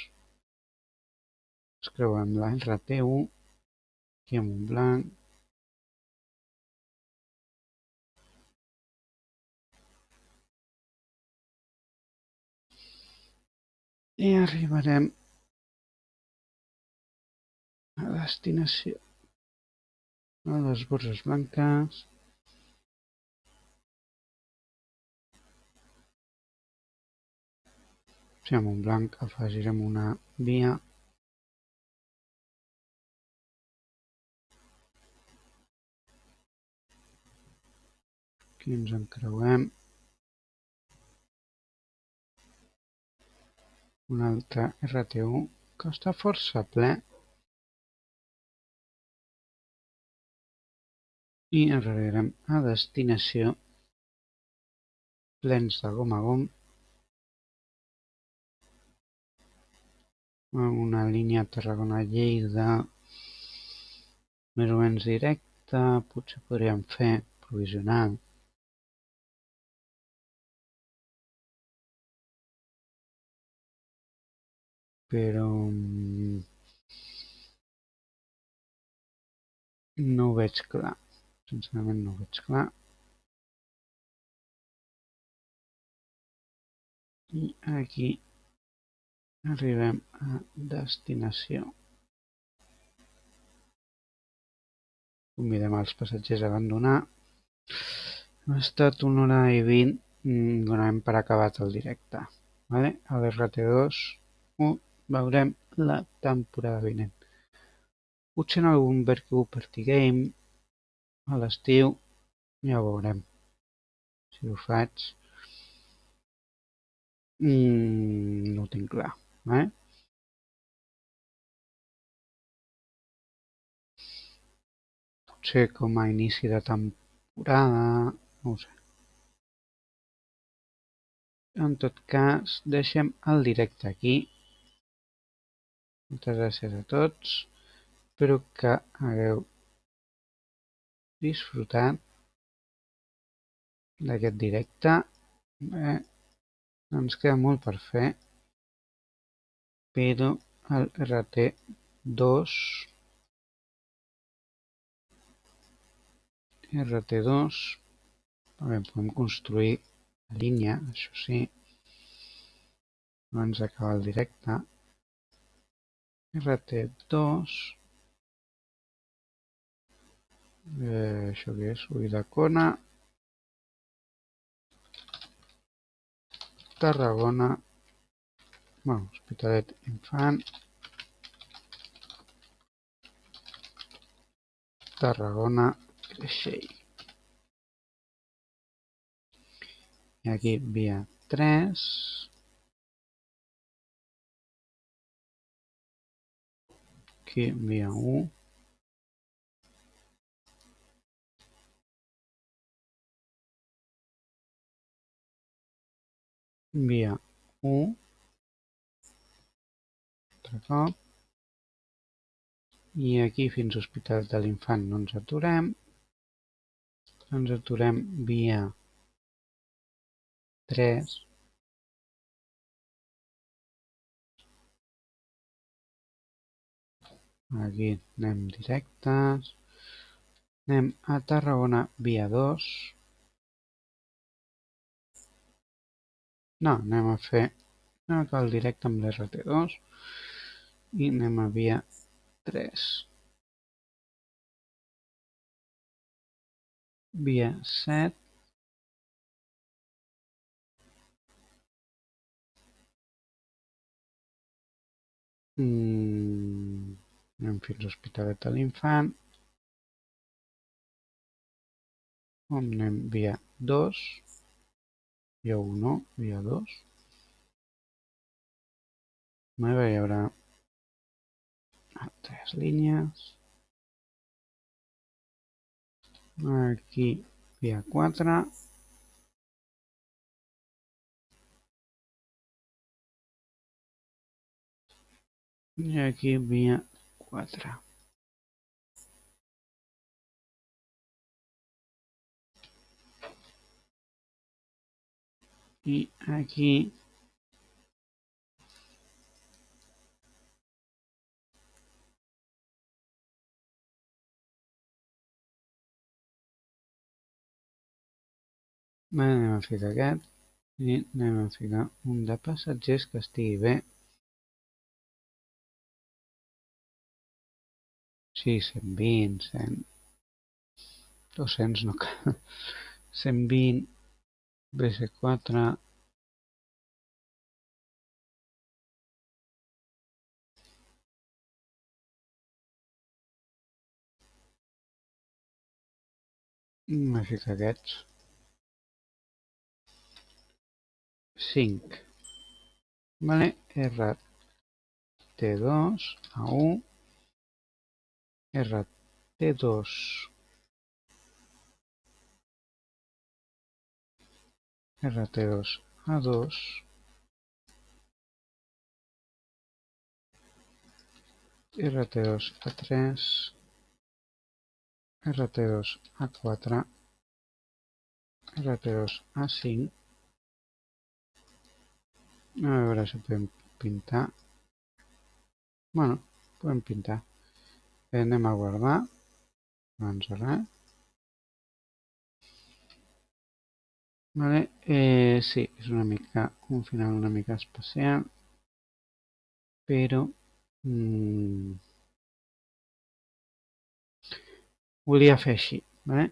es creuem la RT1, aquí a Montblanc. I arribarem a destinació a les Borges Blanques. Si a Montblanc afegirem una via. Aquí ens encreuem. Un altre RT1 que està força ple. I arribarem a destinació plens de gom a gom. Una línia Tarragona-Lleida més o menys directa, potser podríem fer provisional. Però no ho veig clar. Sincerament no ho veig clar. I aquí arribem a destinació. Convidem els passatgers a abandonar. Ha estat 1 hora i 20. Donarem per acabat el directe. Vale? A l'RT2 ho veurem la temporada vinent. Potser en algun Vertigo Party Game a l'estiu, ja ho veurem. Si ho faig, no ho tinc clar. Potser com a inici de temporada, no ho sé. En tot cas, deixem el directe aquí. Moltes gràcies a tots. Espero que hagueu disfrutat d'aquest directe. Ens queda molt per fer, però el RT2 podem construir la línia, això sí, abans d'acabar el directe. RT2, això que és? Ulldecona, Tarragona, Hospitalet Infant, Tarragona, Creixell. I aquí via 3. Aquí via 1. Via 1. Altre cop. I aquí fins a Hospitalet de l'Infant no ens aturem. Ens aturem via 3. Aquí anem directes. Anem a Tarragona via 2. No, anem a acabar el directe amb l'RT2 i anem a via 3. Via 7. Anem fins a l'Hospitalet de l'Infant. On anem? Via 2. Via 1, via 2. Hi haurà 3 línies. Aquí via 4. I aquí via 4. I aquí anem a ficar aquest i anem a ficar un de passatgers que estigui bé. Sí, 120, 100, 200 no cal. 120, BC4, me fica aquests. 5. Vale, RT2 a 1, RT2 RT2 a 2, RT2 a 3, RT2 a 4, RT2 a 5. A veure si podem pintar. Bueno, podem pintar. Anem a guardar. Abans de res. Vale, sí, és una mica un final una mica especial, però volia fer així, vale?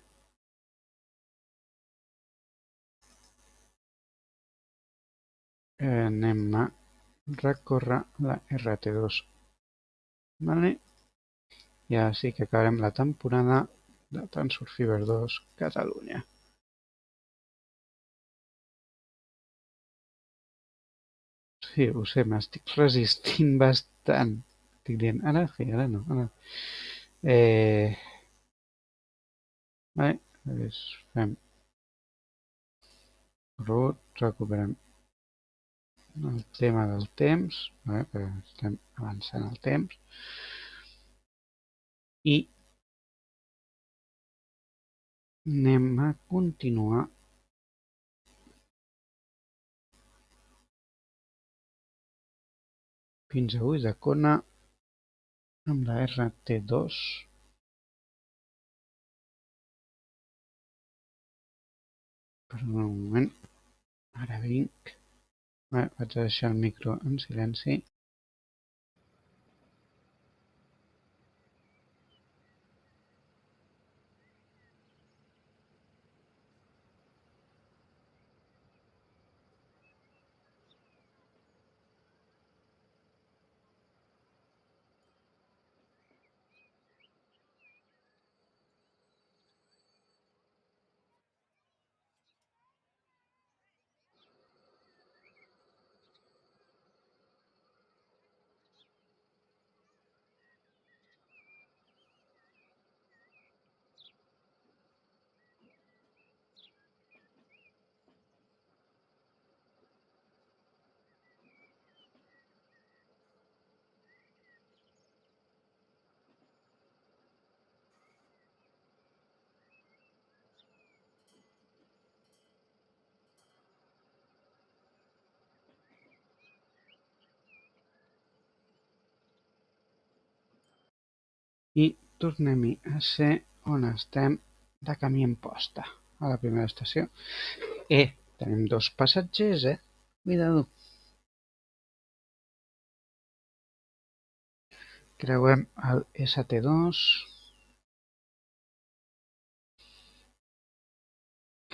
Anem a recórrer la RT2, vale? I així que acabarem la temporada de Transfer Fever 2 Catalunya. Sí, ho sé, m'estic resistint bastant. Estic dient, ara sí, ara no. Ara. Vale, fem root, recuperem el tema del temps, vale, perquè estem avançant el temps, i anem a continuar fins a Ulldecona amb la RT2. Perdona un moment, ara vinc. Vaig a deixar el micro en silenci. I tornem-hi a ser on estem de camí en posta, a la primera estació. Tenim 2 passatgers, Cuidado. Creuem el ST2,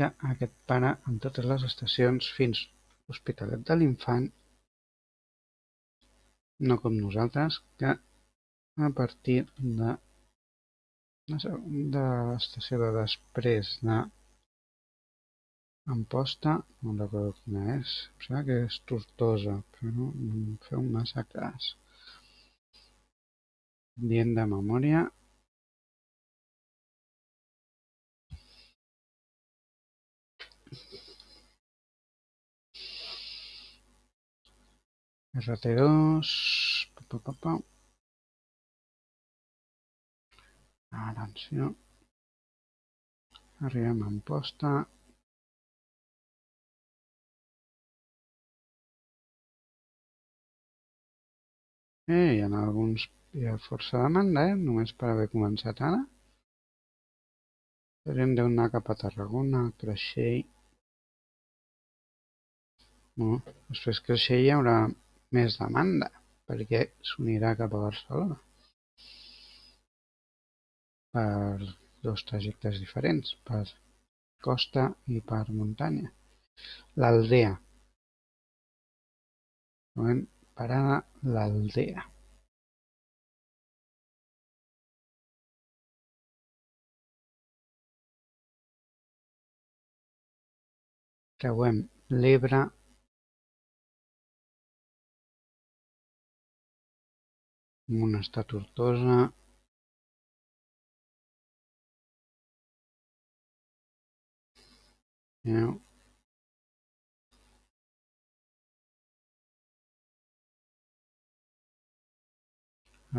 que aquest para en totes les estacions fins Hospitalet de l'Infant no com nosaltres, que a partir de l'estació de després de Amposta, no recordo quina és, em sembla que és Tortosa, però no em feu massa cas. Dient de memòria, RT2, atenció, arribem a Amposta, hi ha alguns, hi ha força demanda, només per haver començat ara. Podríem anar cap a Tarragona, Creixell. No, després Creixell hi haurà més demanda, perquè s'unirà cap a Barcelona per dos trajectes diferents, per costa i per muntanya. L'Aldea. Moment, parada l'Aldea. Creuem l'Ebre. Amunt està Tortosa. Veieu?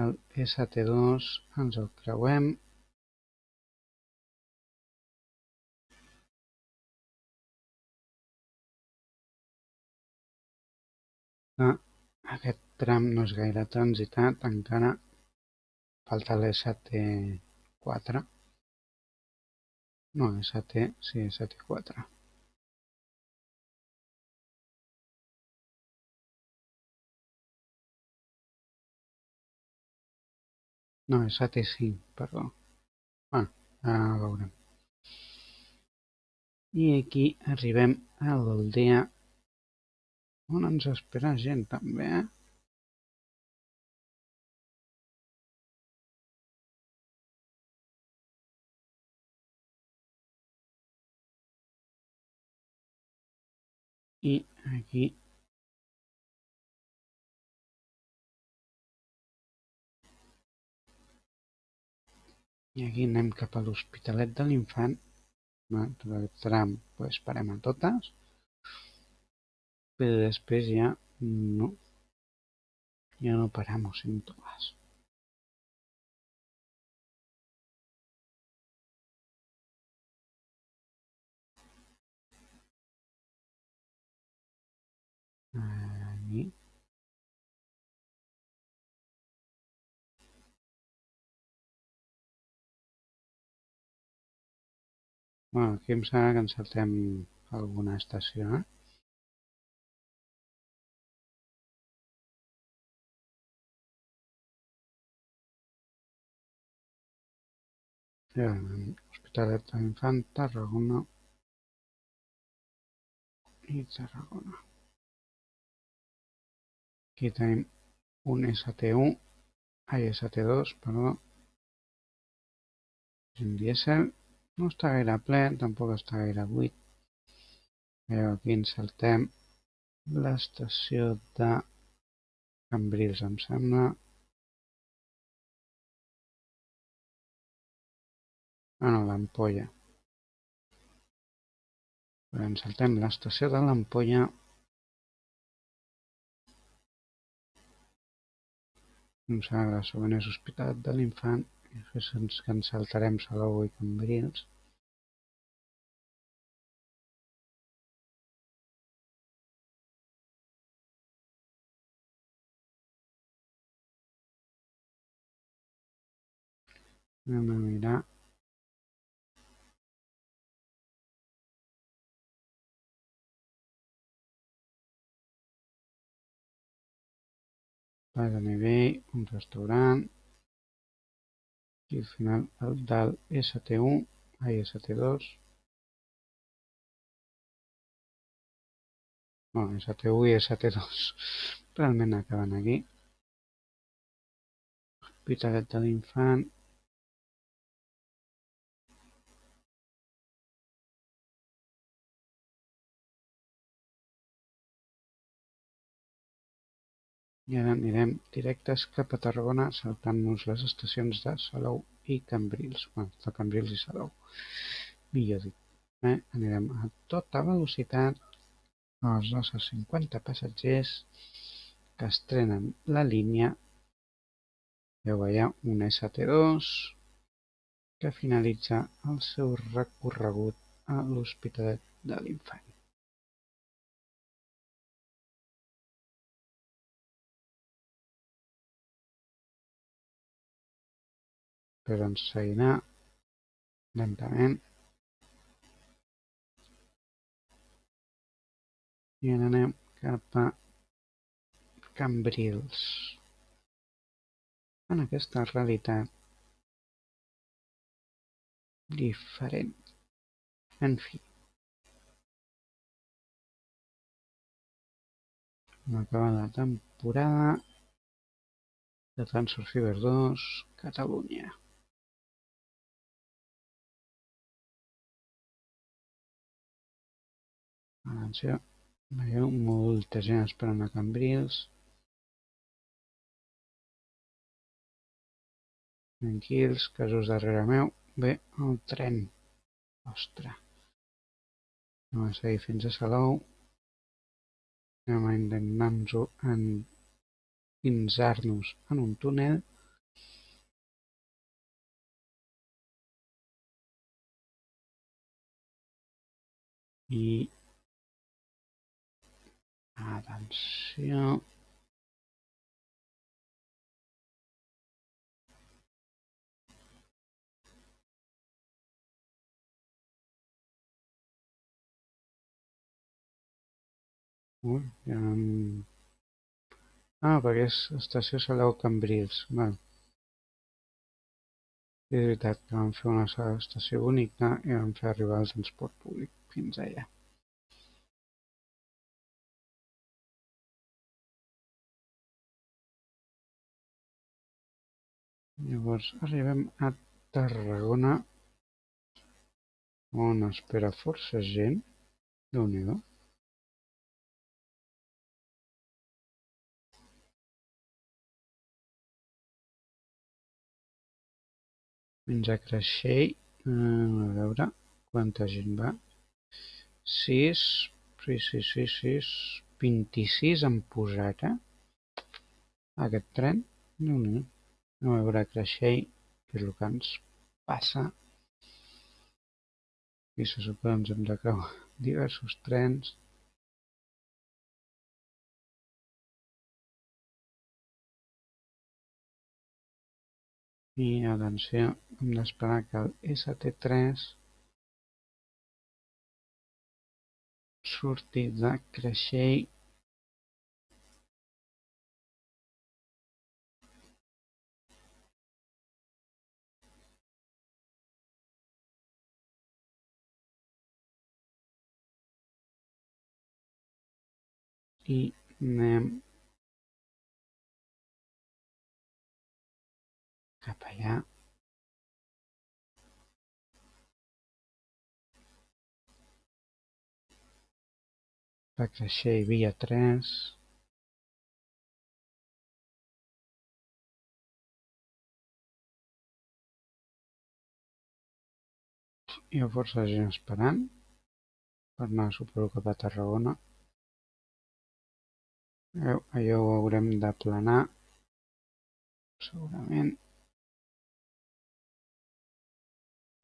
El ST2 ens el creuem. Aquest tram no és gaire transitat, encara falta l'ST4. No, sí, ST4. No, ST5, perdó. Ara veurem. I aquí arribem a l'Aldea, on ens espera gent també, I aquí anem cap a l'Hospitalet de l'Infant. Tot aquest tram pues, parem a totes, però després ja no paramos en todas. Aquí. Bueno, aquí em sembla que ens saltem alguna estació, Hospitalet de l'Infant, Tarragona i Tarragona. Aquí tenim un ST1, ST2, perdó. És un dièsel, no està gaire ple, tampoc està gaire buit. Aquí ens saltem l'estació de Cambrils, em sembla. No, l'Ampolla. Ens saltem l'estació de l'Ampolla. Em sembla que la següent és Hospitalet de l'Infant. I després ens saltarem Salou i Cambrils. Anem a mirar. Pas a nivell, un restaurant. I al final el del ST1, ST2. No, ST1 i ST2 realment acaben aquí. Hospitalet de l'Infant. I ara anirem directes cap a Tarragona, saltant-nos les estacions de Salou i Cambrils. Bueno, de Cambrils i Salou, millor dit. Anirem a tota velocitat als nostres 50 passatgers que estrenen la línia. Veu allà un ST2 que finalitza el seu recorregut a l'Hospitalet de l'Infant. Però ens seguirà lentament i anem cap a Cambrils. En aquesta realitat diferent. En fi, acaba la temporada de Transurfíber 2, Catalunya. Atenció, veieu molta gent esperant a Cambrils. Tranquils, que just darrere meu ve el tren. Ostres. Anem a seguir fins a Salou. Anem a intentar-nos endinsar-nos en un túnel. I atenció. Perquè és estació Salou Cambrils. Val. És veritat que vam fer una sola estació única i vam fer arribar el transport públic fins allà. Llavors arribem a Tarragona, on espera força gent. Déu-n'hi-do. Fins a Creixell, a veure quanta gent va. 6, 26 han posat, aquest tren. Déu-n'hi-do. Anem a veure Creixell, que és el que ens passa. I se suposa que ens hem de creuar diversos trens. I atenció, hem d'esperar que el ST3 surti de Creixell i anem cap allà. De Creixell via 3. Hi ha força gent esperant per anar, suposo, cap a Tarragona. Allò ho haurem d'aplanar, segurament.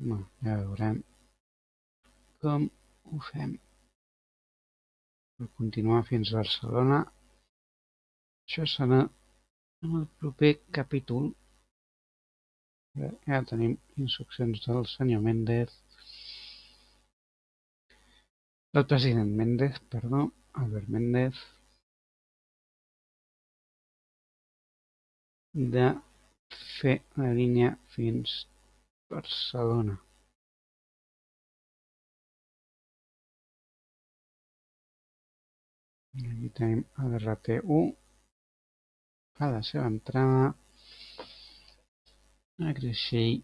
No, ja veurem com ho fem. Per continuar fins a Barcelona. Això serà en el proper capítol. Ja tenim instruccions del senyor Méndez. Del president Méndez, perdó, Albert Méndez, de fer la línia fins a Barcelona. Aquí tenim el RT1, fa la seva entrada. a Creixell.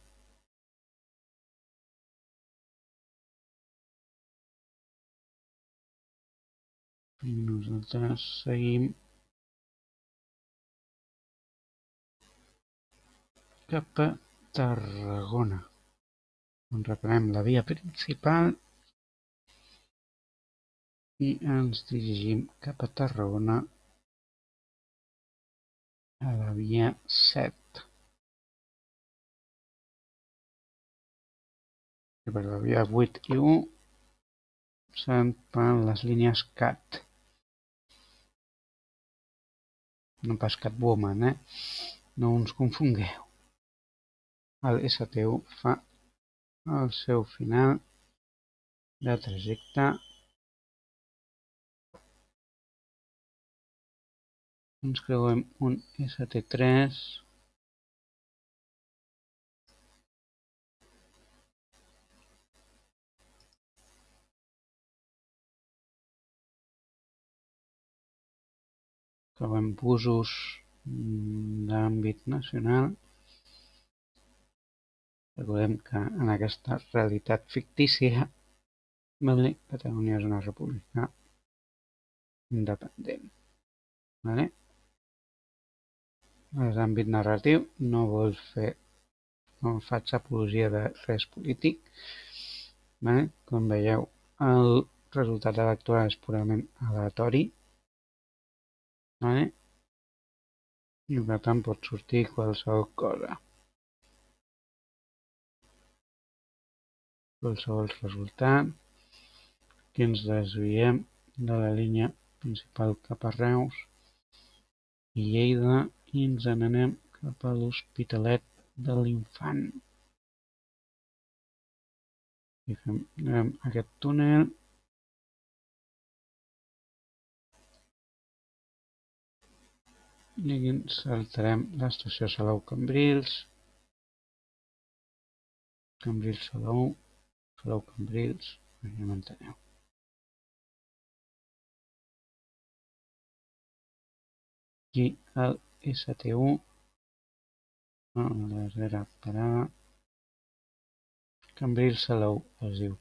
I nosaltres seguim cap a Tarragona, on reprenem la via principal i ens dirigim cap a Tarragona a la via 7. I per la via 8 i 1 seran per les línies CAT. No pas Catwoman, No us confongueu. El ST1 fa el seu final de trajecte. Ens creuem un ST3. Creuem busos d'àmbit nacional. Recordem que en aquesta realitat fictícia, Catalunya és una república independent. L'àmbit narratiu no vol fer, no faig apologia de res polític. Com veieu, el resultat electoral és purament aleatori. I per tant pot sortir qualsevol cosa. Qualsevol resultat. Aquí ens desviem de la línia principal cap a Reus i Lleida i ens n'anem cap a l'Hospitalet de l'Infant. I fem aquest túnel. I aquí ens saltarem l'estació Salou-Cambrils. Cambrils-Salou. Salou-Cambrils. Ja m'enteneu. Aquí el ST1. La darrera parada. Cambrils-Salou es diu.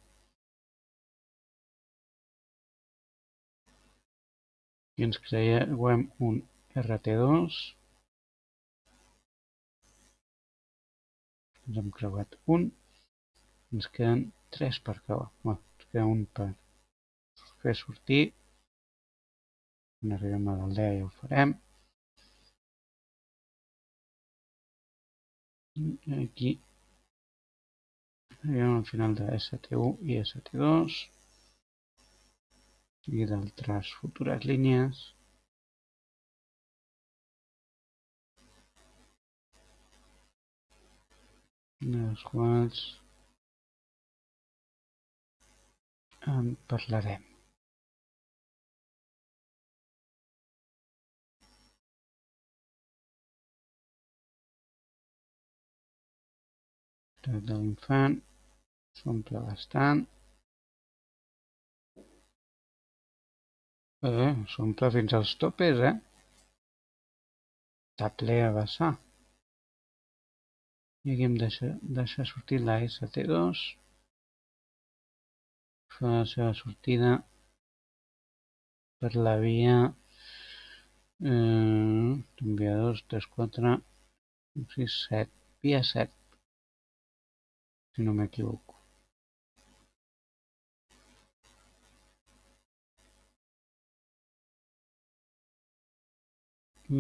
I ens creuem un RT2. Ens hem creuat un. Ens queden 3 per creuar. Ens queda un per fer sortir. Quan arribem a l'aldea ja ho farem. I aquí arribem al final de ST1 i ST2 i d'altres futures línies. De les quals en parlarem. De l'Infant s'omple bastant. S'omple fins als topes, Està ple a vessar. I aquí em deixa sortir la ST2. Fa la seva sortida per la via 2, 3, 4, 6, 7. Via 7, si no m'equivoco.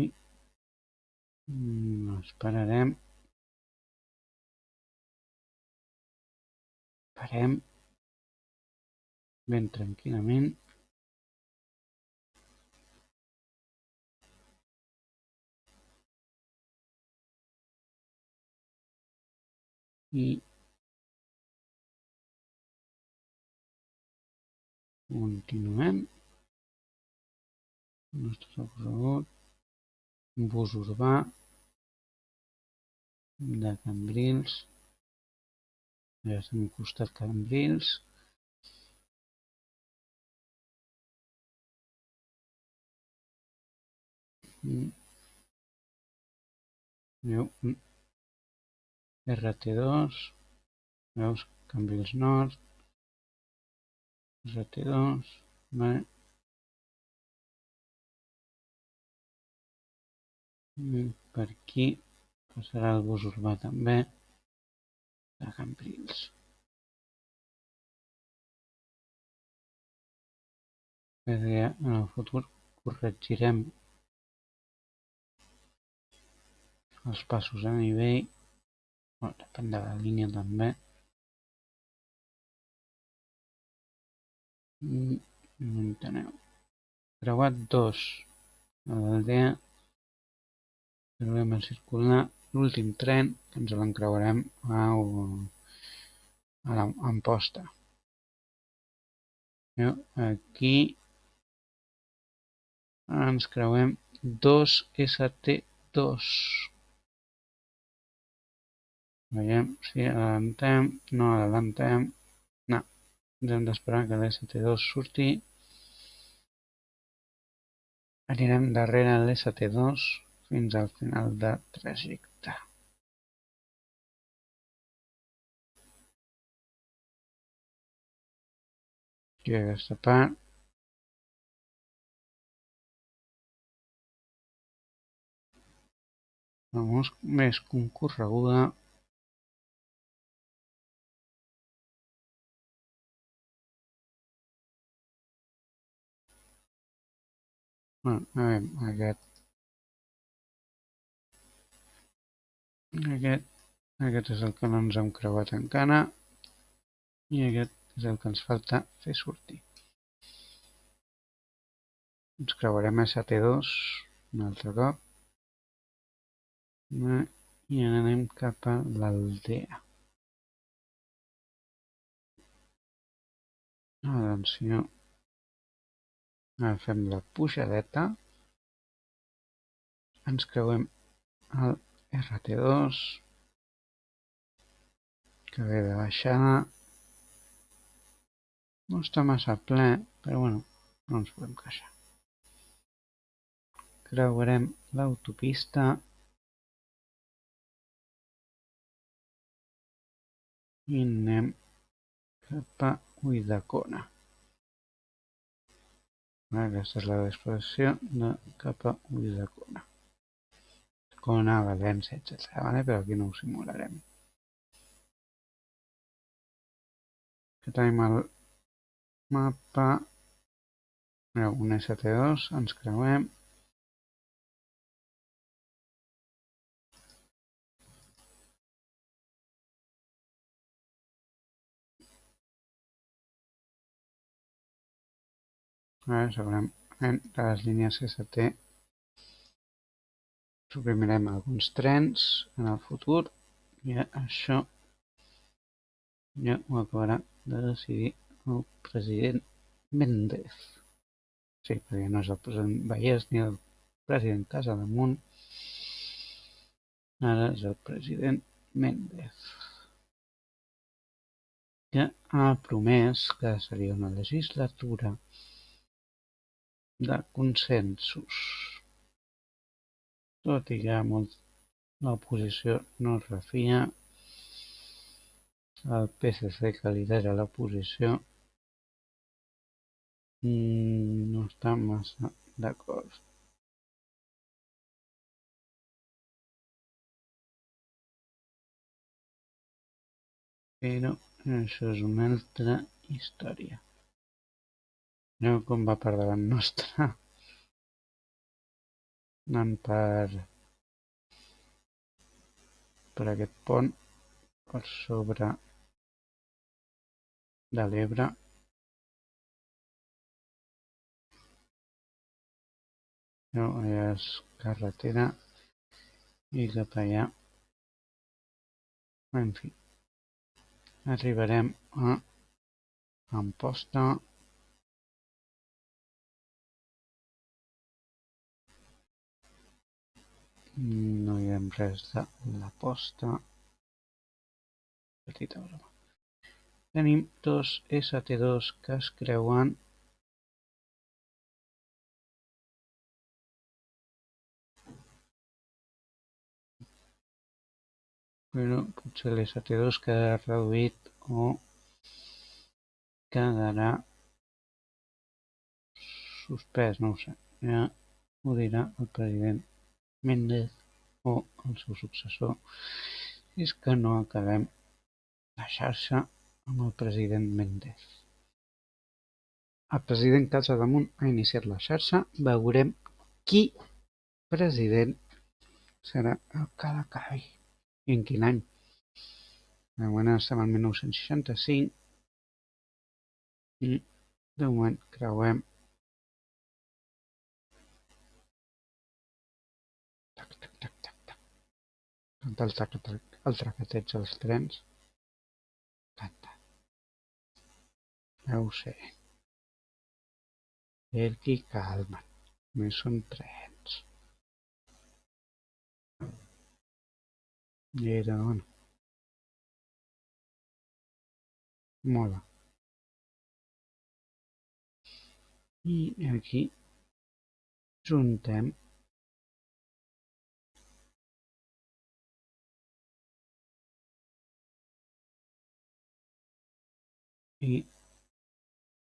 I esperarem. Farem ben tranquil·lament. I continuem el nostre recorregut. Un bus urbà de Cambrils. Ja estem al costat Cambrils. RT2, veus, Cambrils Nord, RT2, vale. Per aquí passarà el bus urbà també de Cambrils. En el futur corregirem els passos a nivell, bueno, depèn de la línia també. No enteneu. Creuat 2 a l'aldea, creuem a circular l'últim tren, que ens l'encreuarem a l'Amposta. Aquí ens creuem 2ST2. Veiem si adellantem, no adellantem, no, ens hem d'esperar que l'ST2 surti. Anirem darrere l'ST2 fins al final de trajecte. Aquí aquesta part. Més concorreguda. Bueno, a veure, aquest és el que no ens hem creuat encara i aquest és el que ens falta fer sortir. Ens creuarem ST2 un altre cop i anem cap a l'aldea. Atenció, ara fem la pujadeta, ens creuem el RT2 que ve de baixada. No està massa ple, però bueno, no ens podem queixar. Creuarem l'autopista i anem cap a Ulldecona. Aquesta és la disposició de cap a Ulldecona. Ulldecona, València, etc. Però aquí no ho simularem. Aquí tenim el mapa. Un ST2, ens creuem. Segurament de les línies ST suprimirem alguns trens en el futur i això ja ho acabarà de decidir el president Méndez. Sí, perquè no és el president Vallès ni el president Casademunt, ara és el president Méndez, que ha promès que seria una legislatura de consensos, tot i que l'oposició no es refia. El PSC, que lidera l'oposició, no està massa d'acord. Però això és una altra història. Veieu com va per davant nostre, anant per aquest pont per sobre de l'Ebre. Allà és carretera i cap allà. En fi, arribarem a Amposta. No hi ha res de la posta. Petita broma. Tenim dos ST2 que es creuen però potser l'ST2 quedarà reduït o quedarà suspès, no ho sé. Ja ho dirà el president Méndez o el seu successor si és que no acabem la xarxa amb el president Méndez. El president Casademunt ha iniciat la xarxa, veurem qui president serà el que l'acabi i en quin any. De moment estem al 1965 i de moment creuem el traqueteig dels trens. Ja ho sé. Cerqui calma. Només són trens. Era, bueno, mola. I aquí juntem i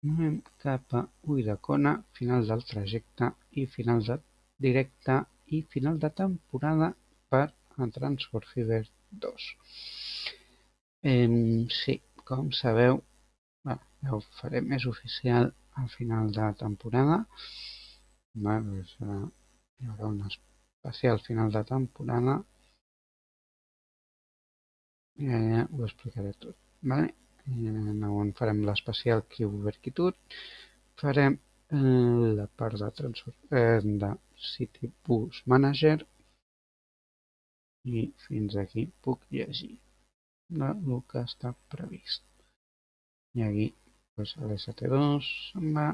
anem cap a Ulldecona, final del trajecte i final de directe i final de temporada per a Transport Fever 2. Sí, com sabeu, ja ho faré més oficial al final de la temporada. Hi haurà un especial final de temporada i allà ho explicaré tot. Vale? On farem l'especial Q-Verquitud, farem la part de City Bus Manager i fins aquí puc llegir el que està previst. I aquí pues, l'ST2 se'n va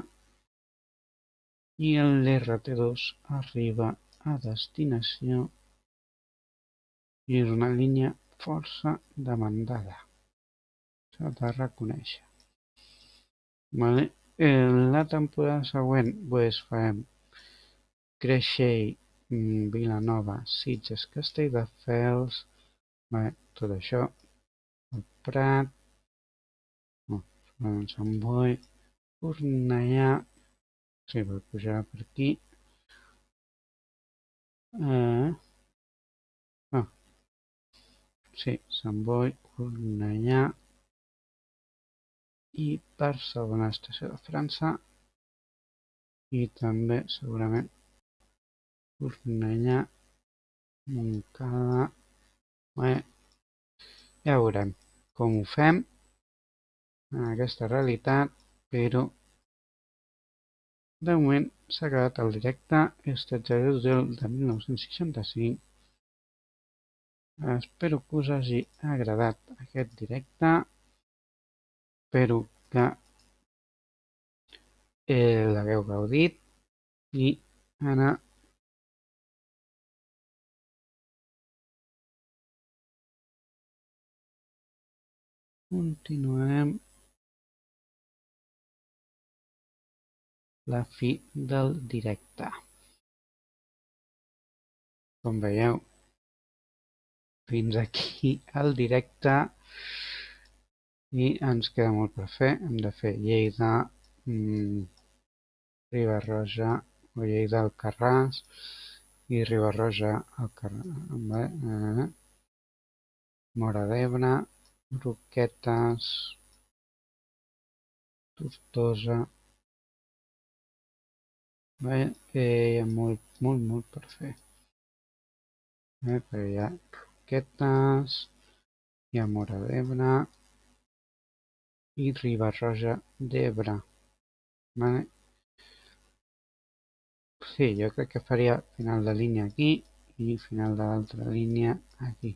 i l'RT2 arriba a destinació i és una línia força demandada. S'ha de reconèixer. Vale. La temporada següent pues, farem Creixell, Vilanova, Sitges, Castelldefels, tot això, el Prat, Sant Boi, Cornellà, sí, per pujar per aquí, sí, Sant Boi, Cornellà i Barcelona, Estació de França, i també segurament Cornellà, Montcada, ja veurem com ho fem en aquesta realitat, però de moment s'ha quedat el directe, és 13 de juliol de 1965. Espero que us hagi agradat aquest directe, espero que l'hagueu gaudit i ara continuarem la fi del directe. Com veieu, fins aquí el directe i ens queda molt per fer. Hem de fer Lleida, Riba-roja o Lleida Alcarràs i Riba-roja Alcarràs, Móra d'Ebre, Roquetes, Tortosa. Hi ha molt per fer. Però hi ha Roquetes, hi ha Móra d'Ebre i Riba-roja d'Ebre. Sí, jo crec que faria final de línia aquí i final de l'altra línia aquí.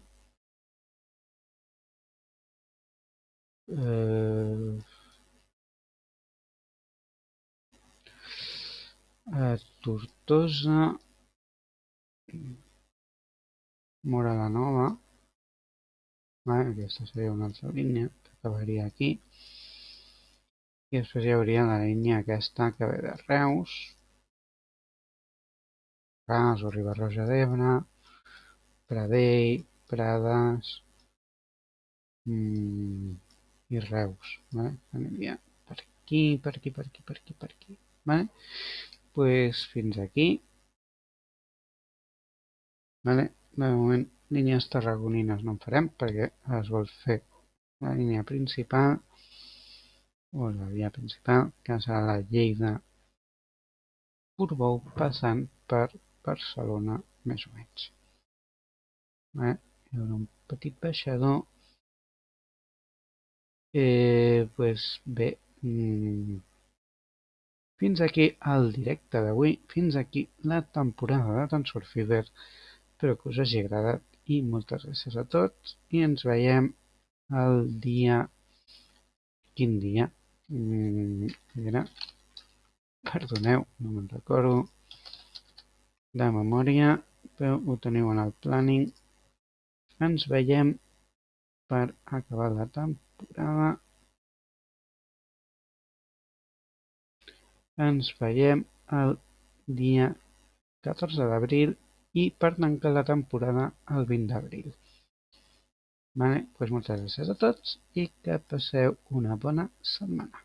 Tortosa, Móra la Nova, aquesta seria una altra línia que acabaria aquí, i després hi hauria la línia aquesta que ve de Reus, o Riba-roja d'Ebre, Pradell, Prades, i Reus. Vale? Aniria per aquí, per aquí, per aquí, per aquí, per aquí. Vale? Pues fins aquí. Vale? De moment, línies tarragonines no en farem perquè es vol fer la línia principal o la via principal, que serà la Lleida-Portbou passant per Barcelona, més o menys. Vale? Hi haurà un petit baixador. Pues bé, fins aquí el directe d'avui, fins aquí la temporada de Tensor Feeder. Espero que us hagi agradat i moltes gràcies a tots i ens veiem el dia... Quin dia? Era... Perdoneu, no me'n recordo de memòria, però ho teniu en el planning. Ens veiem per acabar la temporada. Ens veiem el dia 14 d'abril i per tancar la temporada el 20 d'abril. Vale? Pues moltes gràcies a tots i que passeu una bona setmana.